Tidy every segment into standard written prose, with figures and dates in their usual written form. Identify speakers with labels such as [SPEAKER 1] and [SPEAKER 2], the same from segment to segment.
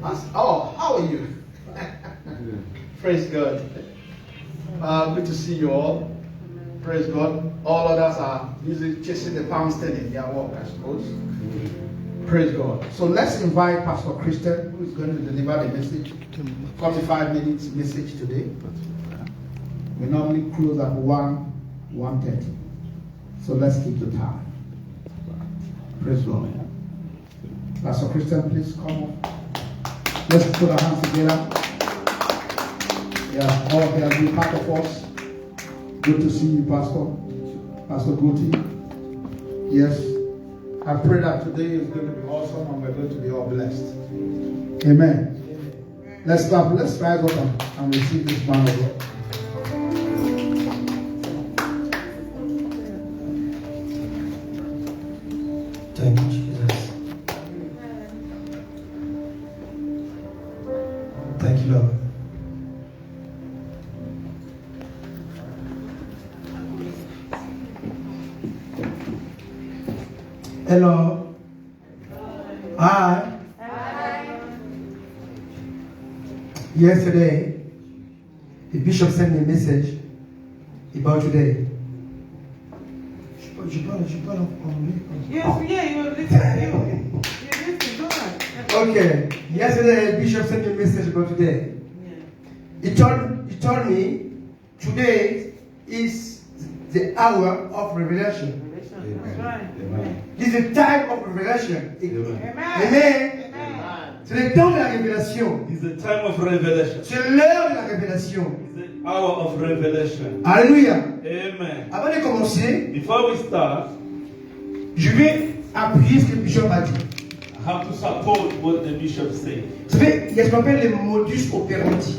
[SPEAKER 1] Oh, how are you? Praise God. Good to see you all. Praise God. All others are usually chasing the palm stand in their work, I suppose. Praise God. So let's invite Pastor Christian, who is going to deliver the message. 45 minutes message today. We normally close at 1:30. So let's keep the time. Praise God. Pastor Christian, please come up. Let's put our hands together. Yeah, all of you have been part of us. Good to see you, Pastor. Pastor Guti. Yes. I pray that today is going to be awesome and we're going to be all blessed. Amen. Let's clap. Let's rise up and receive this man of God.
[SPEAKER 2] Thank you, Jesus. Thank you, Lord. Hello. Hi. Yesterday, the bishop sent me a message about today. Je parle en anglais.
[SPEAKER 3] Yeah, you were listening. You listen, go on.
[SPEAKER 2] Okay. Yesterday, the bishop sent me a message about today.
[SPEAKER 3] Yeah.
[SPEAKER 2] He told me today is the hour of revelation.
[SPEAKER 3] That's right. Amen.
[SPEAKER 2] This is the time of revelation.
[SPEAKER 3] Amen.
[SPEAKER 2] Amen. C'est le temps de la révélation.
[SPEAKER 4] It's the time of revelation.
[SPEAKER 2] C'est l'heure de la révélation.
[SPEAKER 4] It's the hour of revelation.
[SPEAKER 2] Alléluia.
[SPEAKER 4] Amen.
[SPEAKER 2] Avant de commencer,
[SPEAKER 4] Before we start,
[SPEAKER 2] je vais appuyer ce que le bishop a dit.
[SPEAKER 4] I have to support what the bishop said.
[SPEAKER 2] Vous savez, il y a ce qu'on appelle le modus operandi.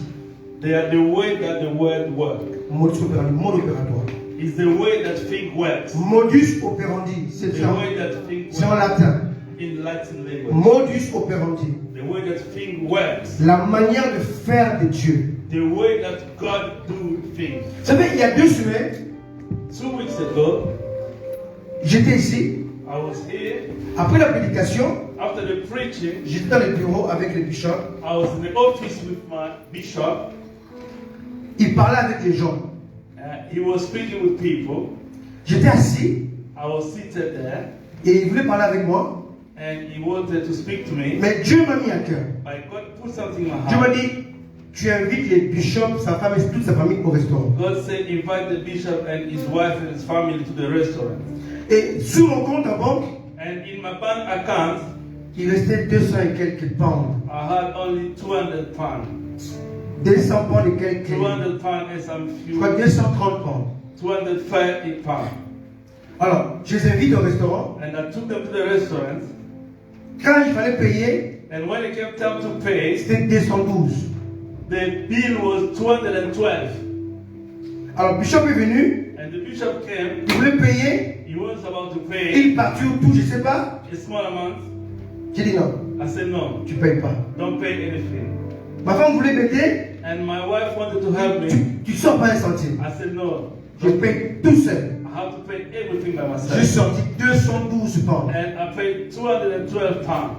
[SPEAKER 4] They are the way that the word works.
[SPEAKER 2] Modus operandi, mode opératoire.
[SPEAKER 4] It's the way that thing works.
[SPEAKER 2] Modus operandi, c'est
[SPEAKER 4] The way that thing
[SPEAKER 2] en
[SPEAKER 4] works
[SPEAKER 2] latin.
[SPEAKER 4] in Latin language.
[SPEAKER 2] Modus operandi.
[SPEAKER 4] The way that thing works.
[SPEAKER 2] La manière de faire de Dieu.
[SPEAKER 4] The way that God do things.
[SPEAKER 2] Vous savez, il y a 2 semaines,
[SPEAKER 4] 2 weeks ago,
[SPEAKER 2] j'étais ici.
[SPEAKER 4] I was here.
[SPEAKER 2] Après la prédication,
[SPEAKER 4] After the preaching,
[SPEAKER 2] j'étais dans le bureau avec le bishop.
[SPEAKER 4] I was in the office with my bishop.
[SPEAKER 2] Il parlait avec les gens.
[SPEAKER 4] He was speaking with people.
[SPEAKER 2] J'étais assis
[SPEAKER 4] I was seated there.
[SPEAKER 2] et il voulait parler avec moi.
[SPEAKER 4] And he wanted to speak to me.
[SPEAKER 2] Mais Dieu m'a mis à cœur.
[SPEAKER 4] But God put something in my
[SPEAKER 2] Dieu m'a
[SPEAKER 4] heart.
[SPEAKER 2] dit, tu invites les bishops, sa femme et toute sa famille au restaurant.
[SPEAKER 4] God said, invite the bishop and his wife and his family to the restaurant.
[SPEAKER 2] Et sur mon compte en banque,
[SPEAKER 4] And in my bank account,
[SPEAKER 2] il restait 200 et quelques pounds.
[SPEAKER 4] I had only 200 pounds.
[SPEAKER 2] 200 pounds et quelques.
[SPEAKER 4] 200 pounds and some
[SPEAKER 2] Je
[SPEAKER 4] few.
[SPEAKER 2] crois 230 pounds.
[SPEAKER 4] 230 pounds.
[SPEAKER 2] Alors, je les invite au restaurant.
[SPEAKER 4] And I took them to the restaurant.
[SPEAKER 2] Quand il fallait payer,
[SPEAKER 4] And when it came time to pay,
[SPEAKER 2] c'était 212.
[SPEAKER 4] the bill was 212.
[SPEAKER 2] Alors, le bishop est venu,
[SPEAKER 4] And the bishop came.
[SPEAKER 2] il voulait payer,
[SPEAKER 4] He was about to pay
[SPEAKER 2] il partit au tout, je ne sais pas.
[SPEAKER 4] a small amount.
[SPEAKER 2] J'ai dit non,
[SPEAKER 4] I said, no,
[SPEAKER 2] tu ne payes pas.
[SPEAKER 4] don't pay anything.
[SPEAKER 2] Ma femme voulait m'aider,
[SPEAKER 4] And my wife wanted to help me.
[SPEAKER 2] tu ne sors pas un centime.
[SPEAKER 4] I said, no,
[SPEAKER 2] Je paye tout seul.
[SPEAKER 4] I have to pay everything by
[SPEAKER 2] J'ai
[SPEAKER 4] myself.
[SPEAKER 2] sorti 212 pounds.
[SPEAKER 4] And I paid 212 pounds.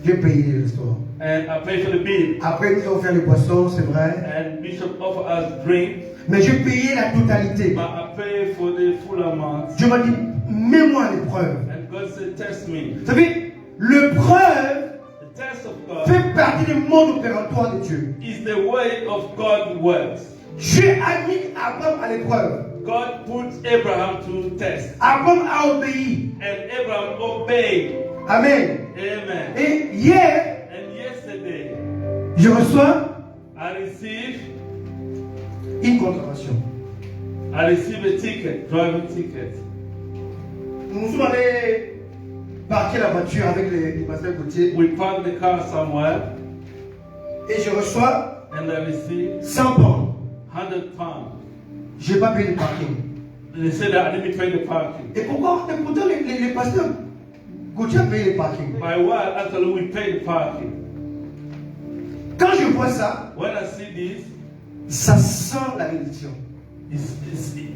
[SPEAKER 2] J'ai payé le restaurant.
[SPEAKER 4] And I paid for the bill.
[SPEAKER 2] Après, ils ont offert les boissons, c'est vrai.
[SPEAKER 4] And Bishop offered us drink.
[SPEAKER 2] Mais j'ai payé la totalité.
[SPEAKER 4] But I paid for the full amount.
[SPEAKER 2] Dieu m'a dit, mets-moi à l'épreuve.
[SPEAKER 4] And God said, test me.
[SPEAKER 2] Vous savez, l'épreuve
[SPEAKER 4] The test of God
[SPEAKER 2] fait partie du mode opératoire de Dieu.
[SPEAKER 4] is the way of God works.
[SPEAKER 2] Dieu a mis Abraham à l'épreuve.
[SPEAKER 4] God put Abraham to test.
[SPEAKER 2] Abraham a obéi.
[SPEAKER 4] And Abraham obeyed.
[SPEAKER 2] Amen.
[SPEAKER 4] Amen.
[SPEAKER 2] Et hier,
[SPEAKER 4] And yesterday,
[SPEAKER 2] je reçois
[SPEAKER 4] I received
[SPEAKER 2] une contravention.
[SPEAKER 4] a ticket, driving ticket.
[SPEAKER 2] Nous sommes allés parquer la voiture avec les pasteurs côtiers.
[SPEAKER 4] We parked the car somewhere
[SPEAKER 2] Et je reçois
[SPEAKER 4] and I received
[SPEAKER 2] 100 pounds.
[SPEAKER 4] 100 pounds.
[SPEAKER 2] Je n'ai pas payé le parking.
[SPEAKER 4] They said that I didn't pay the parking.
[SPEAKER 2] Et pourquoi? Et pourtant, les pasteurs côtiers ont payé le parking.
[SPEAKER 4] My wife actually we paid the parking.
[SPEAKER 2] Quand je vois ça,
[SPEAKER 4] When I see this,
[SPEAKER 2] ça sent la bénédiction.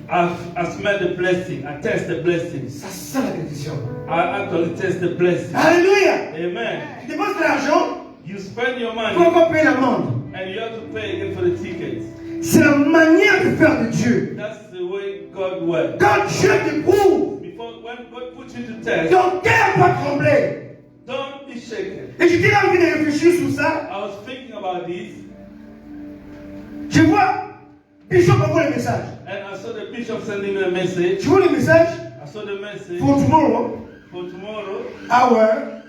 [SPEAKER 4] I smell the blessing. I taste the blessing.
[SPEAKER 2] Ça sent la bénédiction.
[SPEAKER 4] I actually taste the blessing.
[SPEAKER 2] Alléluia.
[SPEAKER 4] Amen.
[SPEAKER 2] Tu dépenses de l'argent,
[SPEAKER 4] You You spend your
[SPEAKER 2] Il
[SPEAKER 4] money
[SPEAKER 2] faut encore payer l'amende.
[SPEAKER 4] and you have to pay again for the tickets.
[SPEAKER 2] C'est la manière de faire de Dieu.
[SPEAKER 4] That's the way God works.
[SPEAKER 2] Quand Dieu t'éprouve,
[SPEAKER 4] When God puts you to test,
[SPEAKER 2] ton cœur va trembler.
[SPEAKER 4] don't be shaken.
[SPEAKER 2] Et j'étais là en train de réfléchir sur ça.
[SPEAKER 4] I was thinking about this,
[SPEAKER 2] Je vois Bishop envoie le message.
[SPEAKER 4] and I saw the bishop sending me a message.
[SPEAKER 2] Tu vois le message?
[SPEAKER 4] I saw the message
[SPEAKER 2] For tomorrow,
[SPEAKER 4] for tomorrow,
[SPEAKER 2] hour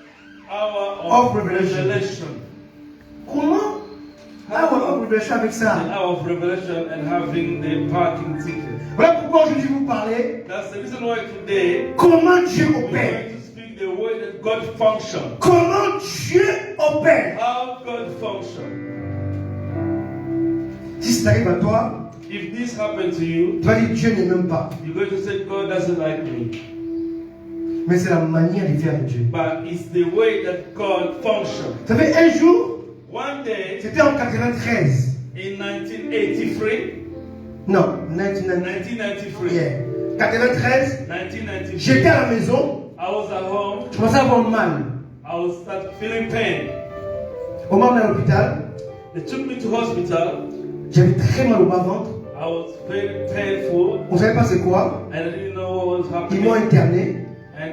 [SPEAKER 4] hour
[SPEAKER 2] Of
[SPEAKER 4] of
[SPEAKER 2] revelation.
[SPEAKER 4] revelation.
[SPEAKER 2] Comment? Hour of revelation avec
[SPEAKER 4] The
[SPEAKER 2] ça.
[SPEAKER 4] hour of revelation and having the parking ticket.
[SPEAKER 2] Voilà pourquoi aujourd'hui vous parlez.
[SPEAKER 4] That's the reason why today
[SPEAKER 2] Comment Dieu
[SPEAKER 4] we're
[SPEAKER 2] opère.
[SPEAKER 4] going to speak the way that God functions.
[SPEAKER 2] Comment Dieu opère.
[SPEAKER 4] How God functions.
[SPEAKER 2] Si ça arrive à toi,
[SPEAKER 4] If this happened to you,
[SPEAKER 2] tu vas dire Dieu ne m'aime pas.
[SPEAKER 4] you're going to say God doesn't like me.
[SPEAKER 2] Mais c'est la manière de faire de Dieu.
[SPEAKER 4] But it's the way that God functions.
[SPEAKER 2] Vous savez, un jour,
[SPEAKER 4] One day
[SPEAKER 2] c'était en 93.
[SPEAKER 4] in 1983,
[SPEAKER 2] Non, 1993.
[SPEAKER 4] 1993,
[SPEAKER 2] Yeah. 93,
[SPEAKER 4] 1993,
[SPEAKER 2] j'étais à la maison,
[SPEAKER 4] I was at home.
[SPEAKER 2] je commençais à avoir mal.
[SPEAKER 4] I was start feeling pain.
[SPEAKER 2] On m'a emmené à l'hôpital,
[SPEAKER 4] They took me to hospital.
[SPEAKER 2] j'avais très mal au bas-ventre,
[SPEAKER 4] I was very painful,
[SPEAKER 2] on ne savait pas c'est quoi.
[SPEAKER 4] and I didn't know what was
[SPEAKER 2] Ils m'ont
[SPEAKER 4] happening.
[SPEAKER 2] interné,
[SPEAKER 4] And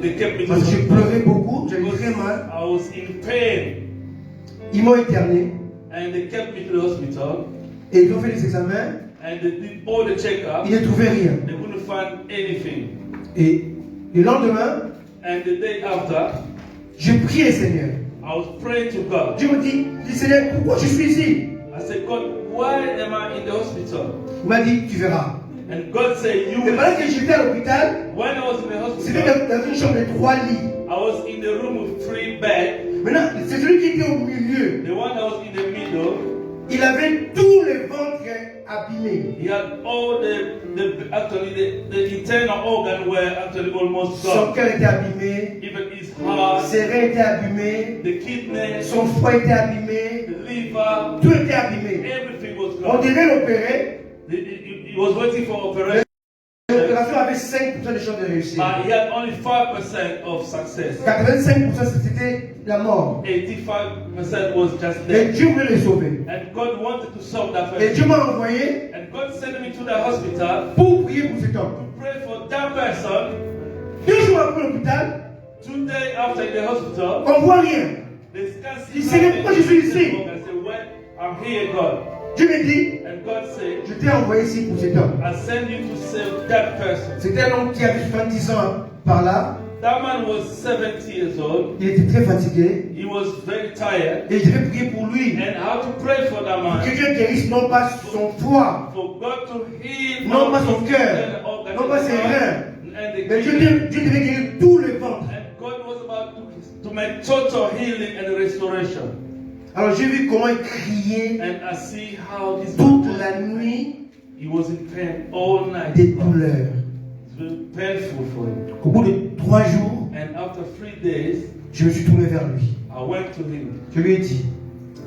[SPEAKER 4] they kept me to
[SPEAKER 2] parce que j'ai
[SPEAKER 4] hospital
[SPEAKER 2] pleuré beaucoup, j'avais
[SPEAKER 4] because
[SPEAKER 2] très mal.
[SPEAKER 4] I was in pain.
[SPEAKER 2] Ils m'ont interné,
[SPEAKER 4] And they kept me to the hospital,
[SPEAKER 2] et ils ont fait des examens,
[SPEAKER 4] and they did all the checkups.
[SPEAKER 2] ils ne trouvaient rien.
[SPEAKER 4] They couldn't find anything.
[SPEAKER 2] Et le lendemain,
[SPEAKER 4] And the day after,
[SPEAKER 2] j'ai prié le Seigneur.
[SPEAKER 4] I was praying to God.
[SPEAKER 2] Je me dis, Seigneur, pourquoi je suis ici?
[SPEAKER 4] I said, God, why am I in the hospital?
[SPEAKER 2] Il m'a dit, tu verras.
[SPEAKER 4] And God said, you
[SPEAKER 2] Et
[SPEAKER 4] will
[SPEAKER 2] pendant que
[SPEAKER 4] see.
[SPEAKER 2] j'étais à l'hôpital,
[SPEAKER 4] When I was in the
[SPEAKER 2] c'était
[SPEAKER 4] hospital,
[SPEAKER 2] dans une chambre de 3 lits.
[SPEAKER 4] I was in the room with 3 beds.
[SPEAKER 2] Maintenant, c'est celui qui était au milieu.
[SPEAKER 4] The one that was in the middle,
[SPEAKER 2] Il avait tous les ventres abîmés.
[SPEAKER 4] he had all the internal organ were actually almost
[SPEAKER 2] Son
[SPEAKER 4] gone.
[SPEAKER 2] cœur était abîmé,
[SPEAKER 4] Even his heart,
[SPEAKER 2] ses reins étaient abîmés,
[SPEAKER 4] the kidney,
[SPEAKER 2] son foie était abîmé,
[SPEAKER 4] the liver,
[SPEAKER 2] tout était abîmé.
[SPEAKER 4] everything was
[SPEAKER 2] On
[SPEAKER 4] gone.
[SPEAKER 2] devait l'opérer.
[SPEAKER 4] He was waiting for operation,
[SPEAKER 2] L'opération avait 5% de chances de réussir.
[SPEAKER 4] but he had only 5% of success.
[SPEAKER 2] 85% c'était la mort.
[SPEAKER 4] 85% was just
[SPEAKER 2] Et
[SPEAKER 4] dead.
[SPEAKER 2] Dieu voulait les sauver.
[SPEAKER 4] And God wanted to solve that
[SPEAKER 2] Et Dieu
[SPEAKER 4] person.
[SPEAKER 2] m'a envoyé
[SPEAKER 4] And God sent me to the hospital
[SPEAKER 2] pour prier pour cet homme.
[SPEAKER 4] to pray for that person.
[SPEAKER 2] 2 jours après l'hôpital,
[SPEAKER 4] 2 days after in the hospital,
[SPEAKER 2] on ne voit rien.
[SPEAKER 4] they can't see
[SPEAKER 2] Il sait même pas que je suis ici.
[SPEAKER 4] I said, well, I'm here, God.
[SPEAKER 2] Dieu me dit,
[SPEAKER 4] And God said,
[SPEAKER 2] je t'ai envoyé ici pour cet homme.
[SPEAKER 4] I send you to save that person.
[SPEAKER 2] C'était un homme qui avait 70 ans par là.
[SPEAKER 4] That man was 70 years old.
[SPEAKER 2] Il était très fatigué.
[SPEAKER 4] He was very tired.
[SPEAKER 2] Et je devais prier pour lui.
[SPEAKER 4] And how to pray for that
[SPEAKER 2] Que
[SPEAKER 4] man.
[SPEAKER 2] Dieu guérisse non pas son foie,
[SPEAKER 4] For God to heal
[SPEAKER 2] non pas
[SPEAKER 4] all
[SPEAKER 2] son
[SPEAKER 4] his
[SPEAKER 2] cœur,
[SPEAKER 4] internal organs
[SPEAKER 2] non pas ses
[SPEAKER 4] and
[SPEAKER 2] reins.
[SPEAKER 4] the
[SPEAKER 2] Mais Dieu
[SPEAKER 4] kidney.
[SPEAKER 2] devait guérir tous les ventres.
[SPEAKER 4] And God was about to make total healing and restoration.
[SPEAKER 2] Alors j'ai vu comment il criait
[SPEAKER 4] And I see how his
[SPEAKER 2] toute la nuit
[SPEAKER 4] he was in pain all night.
[SPEAKER 2] des douleurs.
[SPEAKER 4] It's very painful for him.
[SPEAKER 2] Au bout de 3 jours,
[SPEAKER 4] And after 3 days,
[SPEAKER 2] je me suis tourné vers lui.
[SPEAKER 4] I went to him
[SPEAKER 2] Je lui ai dit,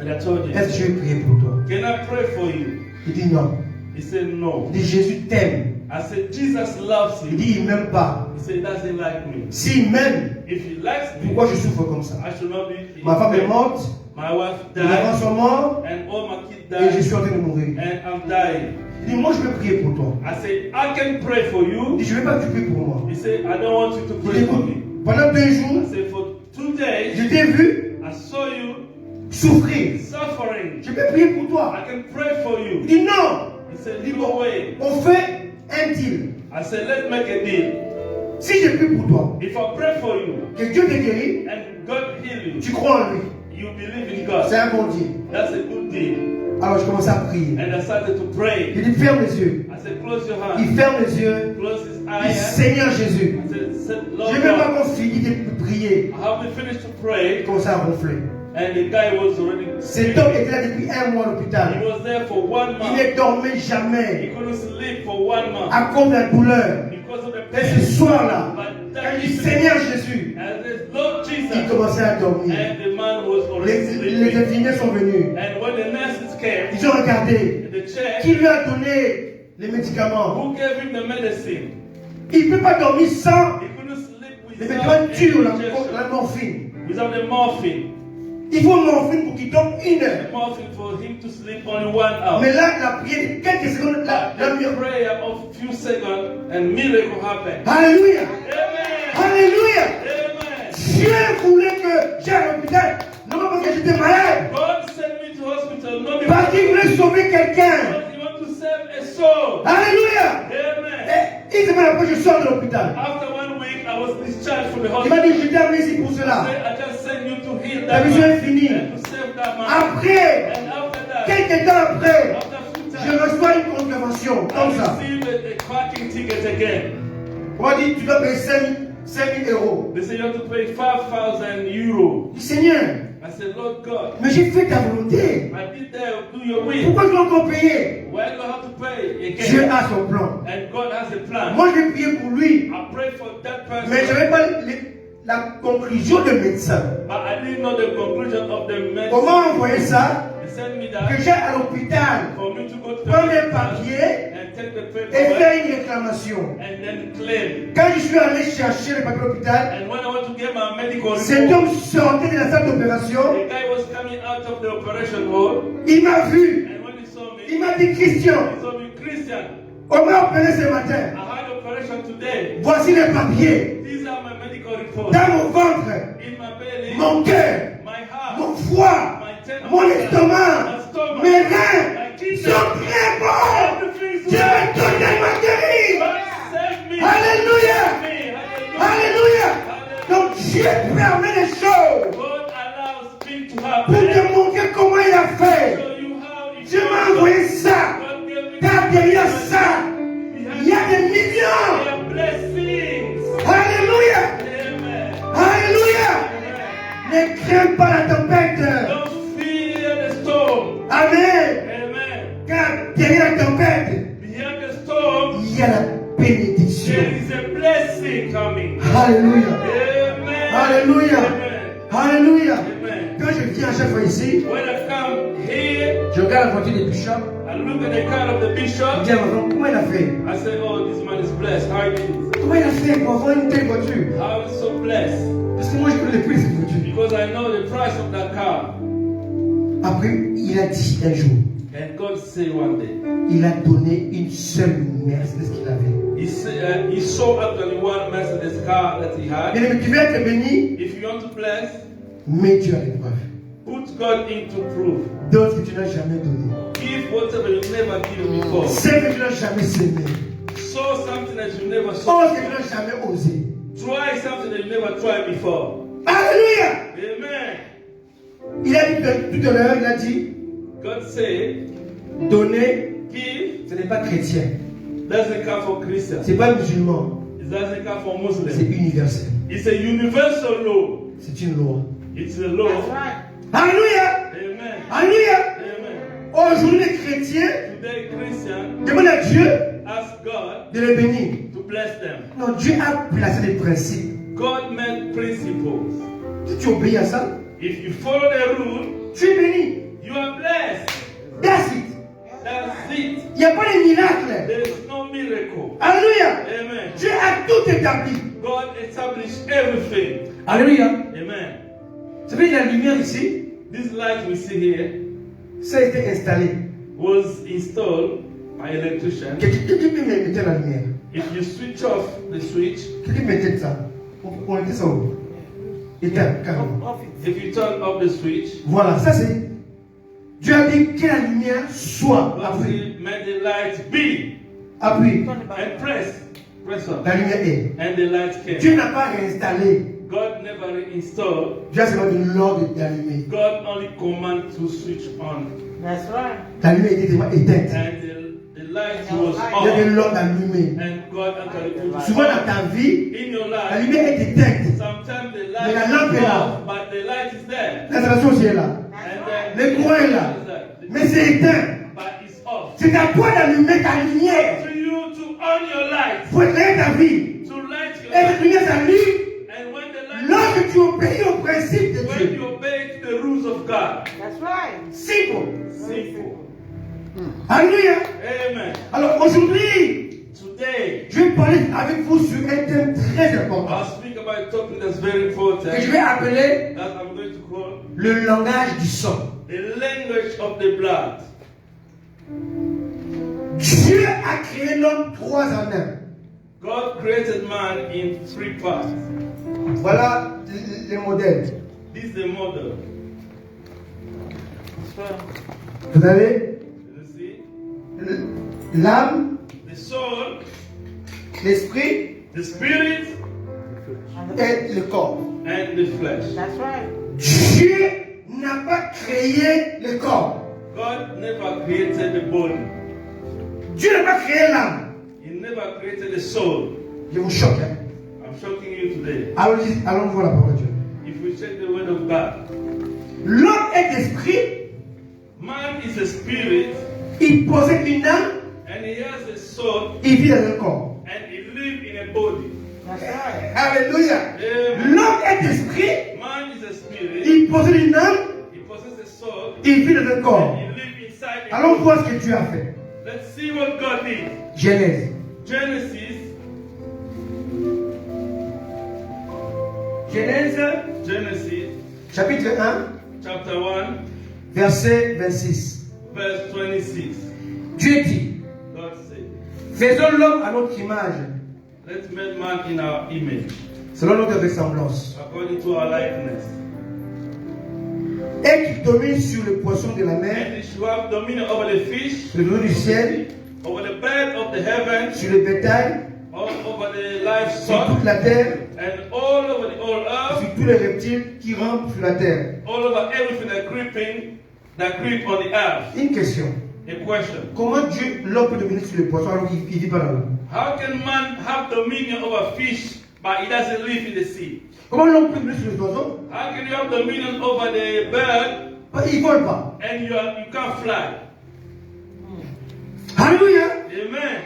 [SPEAKER 4] and I told him,
[SPEAKER 2] est-ce que je vais prier pour toi?
[SPEAKER 4] can I pray for you?
[SPEAKER 2] Il dit non.
[SPEAKER 4] He said, no.
[SPEAKER 2] Il dit Jésus t'aime.
[SPEAKER 4] I said, Jesus loves
[SPEAKER 2] Il
[SPEAKER 4] you.
[SPEAKER 2] dit il m'aime pas.
[SPEAKER 4] He said, he doesn't like me.
[SPEAKER 2] S'il m'aime,
[SPEAKER 4] If he likes me,
[SPEAKER 2] pourquoi je souffre comme ça?
[SPEAKER 4] I should not be.
[SPEAKER 2] Ma femme est morte,
[SPEAKER 4] My wife
[SPEAKER 2] mes enfants
[SPEAKER 4] died,
[SPEAKER 2] sont morts
[SPEAKER 4] and all my kids
[SPEAKER 2] et je
[SPEAKER 4] died,
[SPEAKER 2] suis en train de mourir.
[SPEAKER 4] and I'm dying.
[SPEAKER 2] Il dit moi je vais prier pour toi.
[SPEAKER 4] I said, I can pray for
[SPEAKER 2] Il
[SPEAKER 4] you.
[SPEAKER 2] dit je ne vais pas que tu pries pour moi.
[SPEAKER 4] He said, I don't want you to
[SPEAKER 2] Il
[SPEAKER 4] pray
[SPEAKER 2] dit
[SPEAKER 4] for
[SPEAKER 2] écoute,
[SPEAKER 4] me.
[SPEAKER 2] pendant 2
[SPEAKER 4] I
[SPEAKER 2] jours,
[SPEAKER 4] said, for 2 days,
[SPEAKER 2] je t'ai vu
[SPEAKER 4] I saw you
[SPEAKER 2] souffrir.
[SPEAKER 4] suffering.
[SPEAKER 2] Je vais prier pour toi.
[SPEAKER 4] I can pray for
[SPEAKER 2] Il
[SPEAKER 4] you.
[SPEAKER 2] dit non.
[SPEAKER 4] He said,
[SPEAKER 2] Il dit
[SPEAKER 4] no
[SPEAKER 2] bon,
[SPEAKER 4] way.
[SPEAKER 2] on fait un deal.
[SPEAKER 4] I said, let's make a deal.
[SPEAKER 2] Si je prie pour toi,
[SPEAKER 4] If I pray for you
[SPEAKER 2] que Dieu te guérit,
[SPEAKER 4] and God heal you,
[SPEAKER 2] tu crois en lui.
[SPEAKER 4] you believe in God.
[SPEAKER 2] C'est un bon deal.
[SPEAKER 4] That's a good deal.
[SPEAKER 2] Alors je commence à prier.
[SPEAKER 4] And I started to pray.
[SPEAKER 2] Il dit ferme les yeux.
[SPEAKER 4] I said, close your
[SPEAKER 2] Il
[SPEAKER 4] hands.
[SPEAKER 2] ferme les yeux.
[SPEAKER 4] Close his
[SPEAKER 2] Il dit
[SPEAKER 4] eyes.
[SPEAKER 2] Seigneur Jésus.
[SPEAKER 4] I said,
[SPEAKER 2] Je
[SPEAKER 4] Lord
[SPEAKER 2] n'ai même pas
[SPEAKER 4] God,
[SPEAKER 2] encore fini de prier.
[SPEAKER 4] I haven't finished to
[SPEAKER 2] Il
[SPEAKER 4] pray.
[SPEAKER 2] commence à ronfler.
[SPEAKER 4] And the guy was already
[SPEAKER 2] Cet homme était là depuis 1 mois à
[SPEAKER 4] He
[SPEAKER 2] l'hôpital.
[SPEAKER 4] was there for 1
[SPEAKER 2] Il
[SPEAKER 4] month.
[SPEAKER 2] ne dormait
[SPEAKER 4] He
[SPEAKER 2] jamais
[SPEAKER 4] couldn't sleep for 1 month
[SPEAKER 2] à cause de la douleur.
[SPEAKER 4] because of the
[SPEAKER 2] Et
[SPEAKER 4] pain.
[SPEAKER 2] ce soir-là,
[SPEAKER 4] But
[SPEAKER 2] quand
[SPEAKER 4] that
[SPEAKER 2] il dit
[SPEAKER 4] evening,
[SPEAKER 2] Seigneur Jésus,
[SPEAKER 4] and there's Lord
[SPEAKER 2] il
[SPEAKER 4] Jesus,
[SPEAKER 2] commençait à dormir.
[SPEAKER 4] and the man was already
[SPEAKER 2] Les
[SPEAKER 4] sleeping.
[SPEAKER 2] infirmiers sont venus.
[SPEAKER 4] And when the nurses came,
[SPEAKER 2] Ils ont regardé.
[SPEAKER 4] the check,
[SPEAKER 2] Qui lui a donné les médicaments?
[SPEAKER 4] who gave him the medicine?
[SPEAKER 2] Il ne peut pas dormir sans
[SPEAKER 4] He couldn't sleep
[SPEAKER 2] les
[SPEAKER 4] without
[SPEAKER 2] médicaments durs,
[SPEAKER 4] injection,
[SPEAKER 2] la morphine.
[SPEAKER 4] without the morphine.
[SPEAKER 2] Il faut morphine pour qu'il dorme 1 heure.
[SPEAKER 4] morphine for him to sleep only 1 hour.
[SPEAKER 2] Mais là, la prière de quelques secondes, la
[SPEAKER 4] A prayer of few seconds and miracle happened.
[SPEAKER 2] Alléluia.
[SPEAKER 4] Amen.
[SPEAKER 2] Alléluia.
[SPEAKER 4] Amen.
[SPEAKER 2] Dieu voulait que j'aille à l'hôpital, non pas parce que j'étais malade,
[SPEAKER 4] God sent me to hospital not
[SPEAKER 2] parce qu'il
[SPEAKER 4] because
[SPEAKER 2] voulait sauver quelqu'un.
[SPEAKER 4] he want to save a soul.
[SPEAKER 2] Alléluia.
[SPEAKER 4] Amen.
[SPEAKER 2] Et une semaine après, je sors de l'hôpital.
[SPEAKER 4] After 1 week, I was discharged from the
[SPEAKER 2] Il m'a
[SPEAKER 4] hospital.
[SPEAKER 2] dit, je t'ai amené ici pour cela.
[SPEAKER 4] I just sent you to heal
[SPEAKER 2] La
[SPEAKER 4] that
[SPEAKER 2] mission est
[SPEAKER 4] man
[SPEAKER 2] finie.
[SPEAKER 4] and to save that man.
[SPEAKER 2] Après,
[SPEAKER 4] And after that,
[SPEAKER 2] quelques temps après,
[SPEAKER 4] after few
[SPEAKER 2] je
[SPEAKER 4] times,
[SPEAKER 2] reçois une contravention, comme
[SPEAKER 4] I
[SPEAKER 2] ça.
[SPEAKER 4] received a parking ticket again.
[SPEAKER 2] On m'a dit, tu dois payer 5 000 euros.
[SPEAKER 4] They say you have to pay 5,000 euros.
[SPEAKER 2] Je dis, Seigneur,
[SPEAKER 4] I said, Lord God,
[SPEAKER 2] mais j'ai fait ta volonté.
[SPEAKER 4] I did that, do your will.
[SPEAKER 2] Pourquoi je dois encore payer?
[SPEAKER 4] Why do I have to pay
[SPEAKER 2] Dieu
[SPEAKER 4] again?
[SPEAKER 2] a son plan.
[SPEAKER 4] And God has a plan.
[SPEAKER 2] Moi, j'ai prié pour lui,
[SPEAKER 4] I prayed for that
[SPEAKER 2] mais je
[SPEAKER 4] person,
[SPEAKER 2] n'avais pas la conclusion de médecin.
[SPEAKER 4] but I didn't know the conclusion of the
[SPEAKER 2] On m'a
[SPEAKER 4] medicine.
[SPEAKER 2] envoyé ça,
[SPEAKER 4] They sent me
[SPEAKER 2] que
[SPEAKER 4] that
[SPEAKER 2] j'aille à l'hôpital,
[SPEAKER 4] for me to go to the
[SPEAKER 2] prendre un
[SPEAKER 4] hospital
[SPEAKER 2] papier
[SPEAKER 4] and take the
[SPEAKER 2] et
[SPEAKER 4] paperwork
[SPEAKER 2] faire une réclamation.
[SPEAKER 4] and then claim.
[SPEAKER 2] Quand je suis allé chercher le papier à l'hôpital,
[SPEAKER 4] And when I went to get my medical
[SPEAKER 2] cet
[SPEAKER 4] report,
[SPEAKER 2] homme sortait de la salle d'opération,
[SPEAKER 4] the guy was coming out of the operation hall,
[SPEAKER 2] il m'a vu,
[SPEAKER 4] and when he saw me,
[SPEAKER 2] il m'a dit, Christian,
[SPEAKER 4] he saw me, Christian,
[SPEAKER 2] on m'a opéré ce matin,
[SPEAKER 4] I had operation today.
[SPEAKER 2] voici les papiers,
[SPEAKER 4] These are my medical reports.
[SPEAKER 2] dans mon ventre,
[SPEAKER 4] In my belly,
[SPEAKER 2] mon cœur,
[SPEAKER 4] my heart,
[SPEAKER 2] mon foie,
[SPEAKER 4] my tendon,
[SPEAKER 2] mon
[SPEAKER 4] my
[SPEAKER 2] estomac,
[SPEAKER 4] stomach,
[SPEAKER 2] mes reins
[SPEAKER 4] my kidneys,
[SPEAKER 2] sont très bons.
[SPEAKER 4] everything's
[SPEAKER 2] Dieu
[SPEAKER 4] well.
[SPEAKER 2] m'a donné ma guérie.
[SPEAKER 4] God save me.
[SPEAKER 2] Alléluia.
[SPEAKER 4] Save me. Hallelujah.
[SPEAKER 2] Alléluia. Donc Dieu permet les choses
[SPEAKER 4] God allows things to
[SPEAKER 2] pour
[SPEAKER 4] happen.
[SPEAKER 2] te montrer comment il a fait.
[SPEAKER 4] Show you how it
[SPEAKER 2] Dieu m'a envoyé ça.
[SPEAKER 4] God gave me
[SPEAKER 2] Car derrière ça,
[SPEAKER 4] He
[SPEAKER 2] il y a des millions.
[SPEAKER 4] has blessings.
[SPEAKER 2] Alléluia.
[SPEAKER 4] Amen.
[SPEAKER 2] Alléluia.
[SPEAKER 4] Amen.
[SPEAKER 2] Ne crains pas la tempête.
[SPEAKER 4] Don't fear the storm.
[SPEAKER 2] Amen.
[SPEAKER 4] Amen.
[SPEAKER 2] Car derrière la tempête,
[SPEAKER 4] Behind the storm,
[SPEAKER 2] il y a la bénédiction.
[SPEAKER 4] there is a blessing coming.
[SPEAKER 2] Alléluia.
[SPEAKER 4] Amen.
[SPEAKER 2] Alléluia.
[SPEAKER 4] Amen.
[SPEAKER 2] Alléluia.
[SPEAKER 4] Amen.
[SPEAKER 2] Quand je viens à chaque fois ici,
[SPEAKER 4] When I come here,
[SPEAKER 2] je regarde la voiture des bishops.
[SPEAKER 4] I look at the car of the
[SPEAKER 2] Je
[SPEAKER 4] bishop.
[SPEAKER 2] dis à mon frère, comment il a fait?
[SPEAKER 4] I say, oh, this man is blessed. How he did it?
[SPEAKER 2] Comment il a fait pour avoir une telle voiture?
[SPEAKER 4] How is so blessed?
[SPEAKER 2] Parce que moi je connais le prix de cette voiture.
[SPEAKER 4] Because I know the price of that car.
[SPEAKER 2] Après, il a dit un jour,
[SPEAKER 4] And God said one day,
[SPEAKER 2] il a donné une seule Mercedes qu'il avait.
[SPEAKER 4] he saw actually one Mercedes car that he had.
[SPEAKER 2] Bien aimé, tu veux être béni,
[SPEAKER 4] If you want to bless,
[SPEAKER 2] mets Dieu à l'épreuve.
[SPEAKER 4] put God into proof.
[SPEAKER 2] Donne ce que tu n'as jamais donné.
[SPEAKER 4] Give whatever you never given before.
[SPEAKER 2] Sème ce que tu n'as jamais sémé.
[SPEAKER 4] Sow something that you never
[SPEAKER 2] Ose
[SPEAKER 4] saw.
[SPEAKER 2] ce que tu n'as jamais osé.
[SPEAKER 4] Try something that you never tried before.
[SPEAKER 2] Alléluia!
[SPEAKER 4] Amen.
[SPEAKER 2] Il a dit tout à l'heure, il a dit,
[SPEAKER 4] God said,
[SPEAKER 2] donner,
[SPEAKER 4] give
[SPEAKER 2] ce n'est pas chrétien.
[SPEAKER 4] doesn't count for Christians.
[SPEAKER 2] Ce n'est pas musulman.
[SPEAKER 4] It doesn't count for
[SPEAKER 2] C'est
[SPEAKER 4] Muslims.
[SPEAKER 2] universel.
[SPEAKER 4] It's a universal law.
[SPEAKER 2] C'est une loi.
[SPEAKER 4] It's a law.
[SPEAKER 3] That's right.
[SPEAKER 2] Alléluia!
[SPEAKER 4] Amen.
[SPEAKER 2] Alléluia!
[SPEAKER 4] Amen.
[SPEAKER 2] Aujourd'hui, les chrétiens
[SPEAKER 4] Today, Christians
[SPEAKER 2] demandent à Dieu
[SPEAKER 4] ask God
[SPEAKER 2] de les bénir.
[SPEAKER 4] to bless them.
[SPEAKER 2] Non, Dieu a placé des principes.
[SPEAKER 4] God made principles.
[SPEAKER 2] Si tu obéis à ça,
[SPEAKER 4] If you follow the rule,
[SPEAKER 2] tu es béni.
[SPEAKER 4] you are blessed.
[SPEAKER 2] That's it.
[SPEAKER 4] That's it.
[SPEAKER 2] Il n'y a pas de miracle.
[SPEAKER 4] There is no miracle.
[SPEAKER 2] Alléluia.
[SPEAKER 4] Amen.
[SPEAKER 2] Dieu a tout établi.
[SPEAKER 4] God established everything.
[SPEAKER 2] Alléluia.
[SPEAKER 4] Amen.
[SPEAKER 2] Vous savez, la lumière ici,
[SPEAKER 4] This light we see here
[SPEAKER 2] ça a été installé.
[SPEAKER 4] was installed by an electrician.
[SPEAKER 2] Quelqu'un peut mettre la lumière.
[SPEAKER 4] If you switch off the switch,
[SPEAKER 2] Quelqu'un mettait ça. On était ça où? Éteint, carrément.
[SPEAKER 3] Off it.
[SPEAKER 4] if you turn off the switch,
[SPEAKER 2] Voilà, ça c'est. Dieu a dit que la lumière soit.
[SPEAKER 4] God
[SPEAKER 2] Appuie.
[SPEAKER 4] said, may the light be.
[SPEAKER 2] Appuie.
[SPEAKER 3] Turn it back.
[SPEAKER 4] And press up.
[SPEAKER 2] La lumière est.
[SPEAKER 4] And the light came.
[SPEAKER 2] Dieu n'a pas réinstallé.
[SPEAKER 4] God never reinstalled.
[SPEAKER 2] Dieu a seulement donné l'ordre d'allumer.
[SPEAKER 4] God only command to switch on.
[SPEAKER 3] That's right.
[SPEAKER 2] La lumière était déjà éteinte.
[SPEAKER 4] And the light was
[SPEAKER 2] Il y avait
[SPEAKER 4] on.
[SPEAKER 2] l'ordre d'allumer.
[SPEAKER 4] And God actually put it
[SPEAKER 2] Souvent dans ta vie,
[SPEAKER 4] in your
[SPEAKER 2] la
[SPEAKER 4] life.
[SPEAKER 2] lumière est éteinte.
[SPEAKER 4] Sometimes the
[SPEAKER 2] Mais la
[SPEAKER 4] light
[SPEAKER 2] lampe
[SPEAKER 4] is
[SPEAKER 2] est là.
[SPEAKER 4] off, but the light is there.
[SPEAKER 2] L'installation aussi est là.
[SPEAKER 4] And
[SPEAKER 2] Le courant est là. Mais c'est éteint.
[SPEAKER 4] But it's off.
[SPEAKER 2] C'est à toi d'allumer ta lumière.
[SPEAKER 4] To you to on your light,
[SPEAKER 2] Pour éclairer ta vie.
[SPEAKER 4] to light your
[SPEAKER 2] Et cette
[SPEAKER 4] light.
[SPEAKER 2] lumière s'allume
[SPEAKER 4] And when the light,
[SPEAKER 2] lorsque tu obéis au principe de
[SPEAKER 4] when
[SPEAKER 2] Dieu.
[SPEAKER 4] you obey the rules of God.
[SPEAKER 3] That's right.
[SPEAKER 2] Simple.
[SPEAKER 4] Simple.
[SPEAKER 2] Alléluia.
[SPEAKER 4] Amen.
[SPEAKER 2] Alors aujourd'hui,
[SPEAKER 4] Today,
[SPEAKER 2] je vais parler avec vous sur un thème très important.
[SPEAKER 4] I'll speak about a topic that's very important
[SPEAKER 2] Que je vais appeler
[SPEAKER 4] that I'm going to call
[SPEAKER 2] le langage du sang.
[SPEAKER 4] The language of the blood.
[SPEAKER 2] Dieu a créé l'homme 3 en 1.
[SPEAKER 4] God created man in 3 parts.
[SPEAKER 2] Voilà les modèles.
[SPEAKER 4] This is the model.
[SPEAKER 2] Vous avez
[SPEAKER 4] You see?
[SPEAKER 2] l'âme,
[SPEAKER 4] The soul,
[SPEAKER 2] l'esprit
[SPEAKER 4] the spirit,
[SPEAKER 2] et le corps.
[SPEAKER 4] and the flesh.
[SPEAKER 3] That's right.
[SPEAKER 2] Dieu n'a pas créé le corps.
[SPEAKER 4] God never created the body.
[SPEAKER 2] Dieu n'a pas créé l'âme.
[SPEAKER 4] He never created the soul.
[SPEAKER 2] Je vous choque. Hein?
[SPEAKER 4] I'm shocking you today.
[SPEAKER 2] Allons voir la parole de Dieu.
[SPEAKER 4] If we check the word of God,
[SPEAKER 2] L'homme est esprit,
[SPEAKER 4] man is a spirit
[SPEAKER 2] il possède une âme,
[SPEAKER 4] and he has a soul
[SPEAKER 2] il vit dans un corps.
[SPEAKER 4] and he lives in a body.
[SPEAKER 3] That's right.
[SPEAKER 2] Alléluia.
[SPEAKER 4] Amen.
[SPEAKER 2] L'homme est esprit,
[SPEAKER 4] Man is a spirit,
[SPEAKER 2] il possède une âme,
[SPEAKER 4] he possesses a soul,
[SPEAKER 2] il vit dans un corps.
[SPEAKER 4] and he lives inside a
[SPEAKER 2] Allons
[SPEAKER 4] body.
[SPEAKER 2] voir ce que Dieu a fait.
[SPEAKER 4] Let's see what God did.
[SPEAKER 2] Genèse.
[SPEAKER 4] Genesis,
[SPEAKER 2] Genèse, chapitre 1,
[SPEAKER 4] chapter 1,
[SPEAKER 2] verset 26.
[SPEAKER 4] verse 26.
[SPEAKER 2] Dieu dit,
[SPEAKER 4] God said,
[SPEAKER 2] faisons l'homme à notre image,
[SPEAKER 4] let's make man in our image,
[SPEAKER 2] selon notre ressemblance,
[SPEAKER 4] according to our likeness.
[SPEAKER 2] et qu'il domine sur le poisson de la mer,
[SPEAKER 4] And he shall have dominion over the fish,
[SPEAKER 2] sur le dos du ciel,
[SPEAKER 4] over the bird of the heavens,
[SPEAKER 2] sur le bétail,
[SPEAKER 4] all over the
[SPEAKER 2] sur
[SPEAKER 4] livestock,
[SPEAKER 2] toute la terre,
[SPEAKER 4] and all over the whole earth,
[SPEAKER 2] sur tous les reptiles qui rampent sur la terre.
[SPEAKER 4] all over everything that creep on the earth.
[SPEAKER 2] Une question.
[SPEAKER 4] A question.
[SPEAKER 2] Comment Dieu, l'homme peut dominer sur le poisson alors qu'il ne vit pas dans l'eau?
[SPEAKER 4] How can man have dominion over fish, but he doesn't live in the sea?
[SPEAKER 2] Comment l'homme peut dominer sur les oiseaux?
[SPEAKER 4] How can you have dominion over the bird
[SPEAKER 2] Parce qu'il ne vole pas.
[SPEAKER 4] and you can't fly?
[SPEAKER 2] Alléluia.
[SPEAKER 4] Amen.